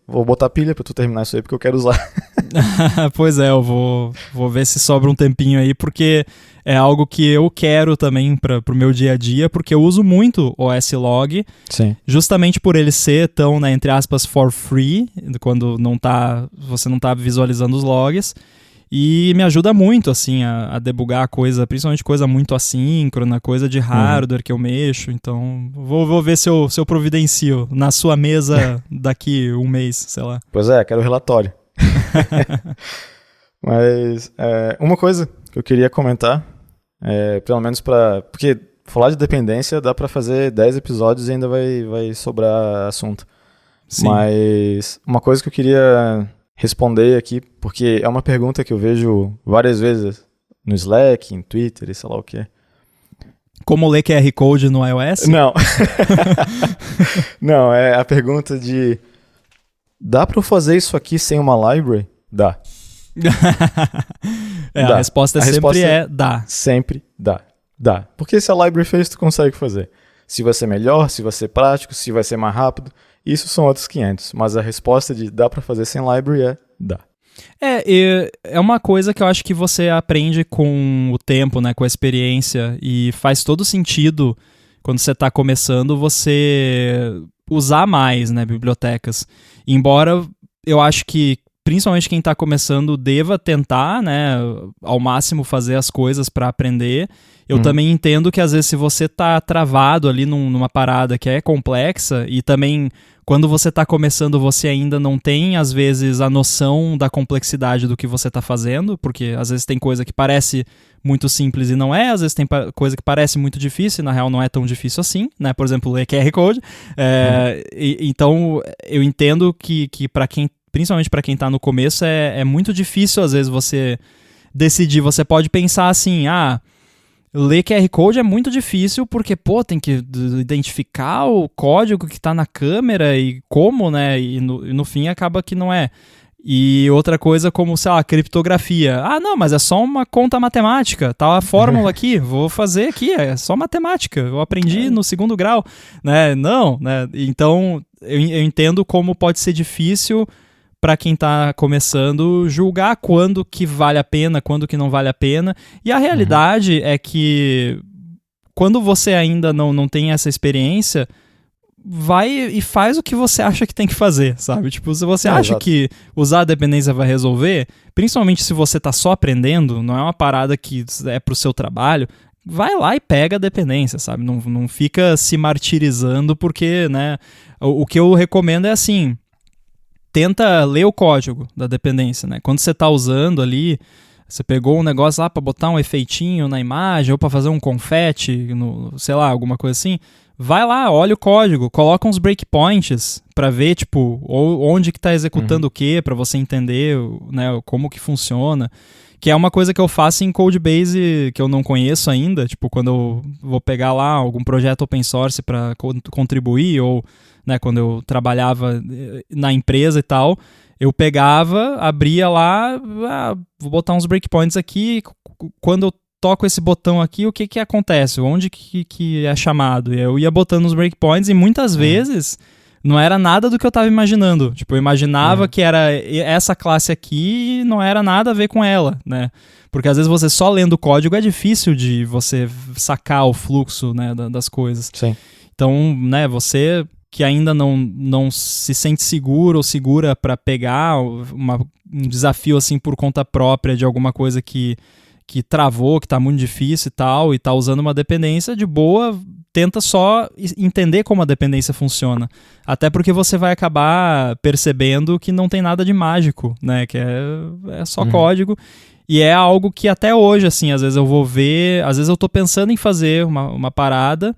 vou botar pilha pra tu terminar isso aí, porque eu quero usar. Pois é, eu vou ver se sobra um tempinho aí, porque é algo que eu quero também pro meu dia a dia, porque eu uso muito o OS Log, sim, justamente por ele ser tão, né, entre aspas, for free, quando você não tá visualizando os logs. E me ajuda muito, assim, a debugar coisa, principalmente coisa muito assíncrona, coisa de hardware que eu mexo. Então, vou ver se eu providencio na sua mesa daqui um mês, sei lá. Pois quero relatório. Mas uma coisa que eu queria comentar, pelo menos porque falar de dependência dá pra fazer 10 episódios e ainda vai sobrar assunto. Sim. Mas uma coisa que eu queria... responder aqui, porque é uma pergunta que eu vejo várias vezes no Slack, em Twitter e sei lá o que. Como ler QR Code no iOS? Não. Não, é a pergunta de... Dá pra eu fazer isso aqui sem uma library? Dá. Dá. A resposta dá. Sempre dá. Dá. Porque se a library fez, tu consegue fazer. Se vai ser melhor, se vai ser prático, se vai ser mais rápido... Isso são outros 500, mas a resposta de dá pra fazer sem library dá. É uma coisa que eu acho que você aprende com o tempo, né, com a experiência, e faz todo sentido quando você tá começando você usar mais, né, bibliotecas. Embora eu acho que principalmente quem tá começando deva tentar, né, ao máximo fazer as coisas para aprender. Eu também entendo que às vezes se você tá travado ali numa parada que é complexa e também quando você tá começando você ainda não tem às vezes a noção da complexidade do que você tá fazendo, porque às vezes tem coisa que parece muito simples e não é, às vezes tem coisa que parece muito difícil e na real não é tão difícil assim, né, por exemplo, ler QR Code. Então eu entendo que principalmente para quem está no começo, é muito difícil, às vezes, você decidir. Você pode pensar assim, ler QR Code é muito difícil porque, tem que identificar o código que está na câmera e como, né? E no fim acaba que não é. E outra coisa como, sei lá, criptografia. Não, mas é só uma conta matemática. Tá a fórmula aqui, vou fazer aqui, é só matemática. Eu aprendi no 2º grau, né? Não, né? Então, eu entendo como pode ser difícil para quem está começando julgar quando que vale a pena, quando que não vale a pena. E a realidade é que quando você ainda não tem essa experiência, vai e faz o que você acha que tem que fazer, sabe? Tipo, se você acha exato. que usar a dependência vai resolver, principalmente se você tá só aprendendo, não é uma parada que é pro seu trabalho, vai lá e pega a dependência, sabe? Não fica se martirizando porque, né? O que eu recomendo é assim... Tenta ler o código da dependência, né? Quando você está usando ali, você pegou um negócio lá para botar um efeitinho na imagem ou para fazer um confete, sei lá, alguma coisa assim, vai lá, olha o código, coloca uns breakpoints para ver, tipo, onde que está executando o quê, para você entender, né, como que funciona. Que é uma coisa que eu faço em Codebase que eu não conheço ainda, tipo, quando eu vou pegar lá algum projeto open source para contribuir, ou, né, quando eu trabalhava na empresa e tal, eu pegava, abria lá, vou botar uns breakpoints aqui, quando eu toco esse botão aqui, o que que acontece? Onde que é chamado? Eu ia botando os breakpoints e muitas vezes não era nada do que eu tava imaginando. Tipo, eu imaginava que era essa classe aqui e não era nada a ver com ela, né? Porque às vezes você só lendo o código é difícil de você sacar o fluxo, né, das coisas. Sim. Então, né, você que ainda não se sente seguro ou segura para pegar um desafio assim por conta própria de alguma coisa que travou, que tá muito difícil e tá usando uma dependência, de boa, tenta só entender como a dependência funciona. Até porque você vai acabar percebendo que não tem nada de mágico, né? Que é só código. E é algo que até hoje, assim, às vezes eu vou ver, às vezes eu tô pensando em fazer uma parada,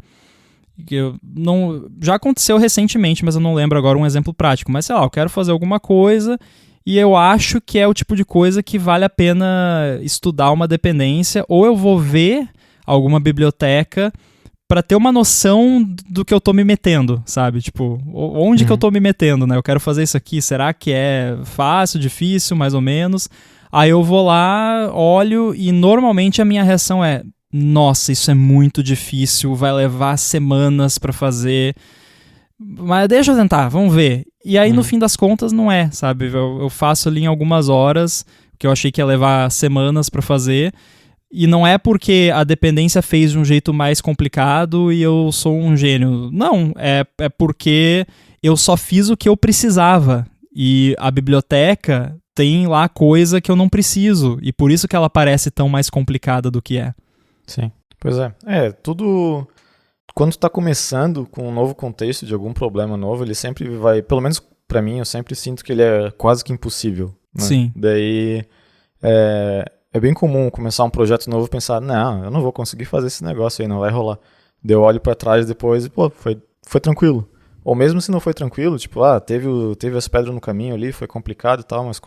que já aconteceu recentemente, mas eu não lembro agora um exemplo prático. Mas sei lá, eu quero fazer alguma coisa e eu acho que é o tipo de coisa que vale a pena estudar uma dependência, ou eu vou ver alguma biblioteca para ter uma noção do que eu tô me metendo, sabe? Tipo, onde que eu tô me metendo, né? Eu quero fazer isso aqui, será que é fácil, difícil, mais ou menos? Aí eu vou lá, olho e normalmente a minha reação é: nossa, isso é muito difícil, vai levar semanas pra fazer, mas deixa eu tentar, vamos ver. E aí no fim das contas não é, sabe? Eu faço ali em algumas horas, que eu achei que ia levar semanas pra fazer, e não é porque a dependência fez de um jeito mais complicado e eu sou um gênio. Não, é porque eu só fiz o que eu precisava. E a biblioteca tem lá coisa que eu não preciso. E por isso que ela parece tão mais complicada do que é. Sim, pois é. Tudo... Quando tu tá começando com um novo contexto de algum problema novo, ele sempre vai... Pelo menos pra mim, eu sempre sinto que ele é quase que impossível. Né? Sim. Daí... É bem comum começar um projeto novo e pensar, não, eu não vou conseguir fazer esse negócio aí, não vai rolar. Daí eu olho pra trás depois e, pô, foi tranquilo. Ou mesmo se não foi tranquilo, tipo, teve as pedras no caminho ali, foi complicado e tal, mas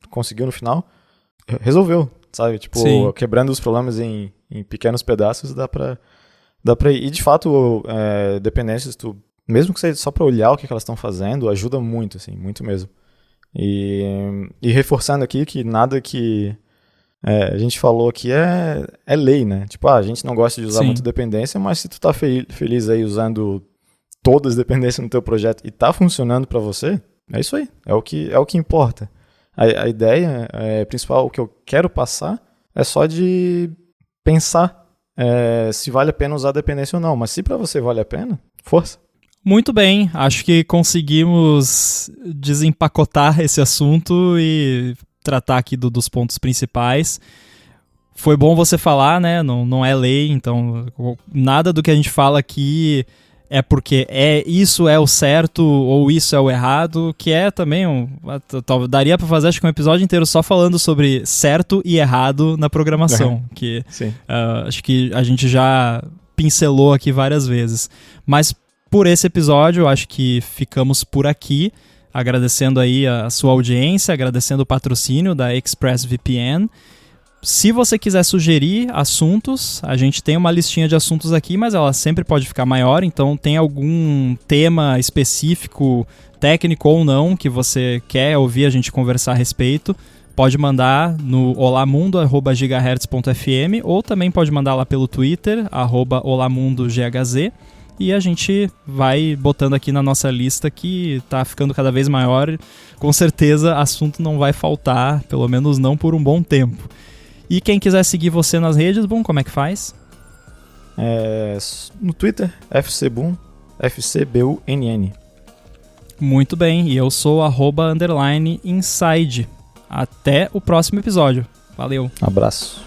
conseguiu no final, resolveu, sabe? Tipo, Sim. Quebrando os problemas em pequenos pedaços, dá pra ir. E de fato, dependências, mesmo que seja só pra olhar o que elas estão fazendo, ajuda muito, assim, muito mesmo. E reforçando aqui que nada que a gente falou aqui é lei, né? Tipo, a gente não gosta de usar muito dependência, mas se tu tá feliz aí usando todas as dependências no teu projeto e tá funcionando para você, é isso aí. É o que importa. A ideia principal, o que eu quero passar, é só de pensar se vale a pena usar a dependência ou não. Mas se para você vale a pena, força. Muito bem, acho que conseguimos desempacotar esse assunto e tratar aqui dos pontos principais. Foi bom você falar, né? Não é lei, então nada do que a gente fala aqui é porque isso é o certo ou isso é o errado, que é também daria para fazer acho que um episódio inteiro só falando sobre certo e errado na programação, que acho que a gente já pincelou aqui várias vezes. Mas por esse episódio, eu acho que ficamos por aqui, agradecendo aí a sua audiência, agradecendo o patrocínio da ExpressVPN. Se você quiser sugerir assuntos, a gente tem uma listinha de assuntos aqui, mas ela sempre pode ficar maior, então tem algum tema específico, técnico ou não, que você quer ouvir a gente conversar a respeito, pode mandar no olamundo@gigahertz.fm ou também pode mandar lá pelo Twitter, @olamundogHz. E a gente vai botando aqui na nossa lista que tá ficando cada vez maior. Com certeza, assunto não vai faltar, pelo menos não por um bom tempo. E quem quiser seguir você nas redes, como é que faz? No Twitter, FCBunn, FCBUNN. Muito bem, e eu sou @inside. Até o próximo episódio. Valeu. Abraço.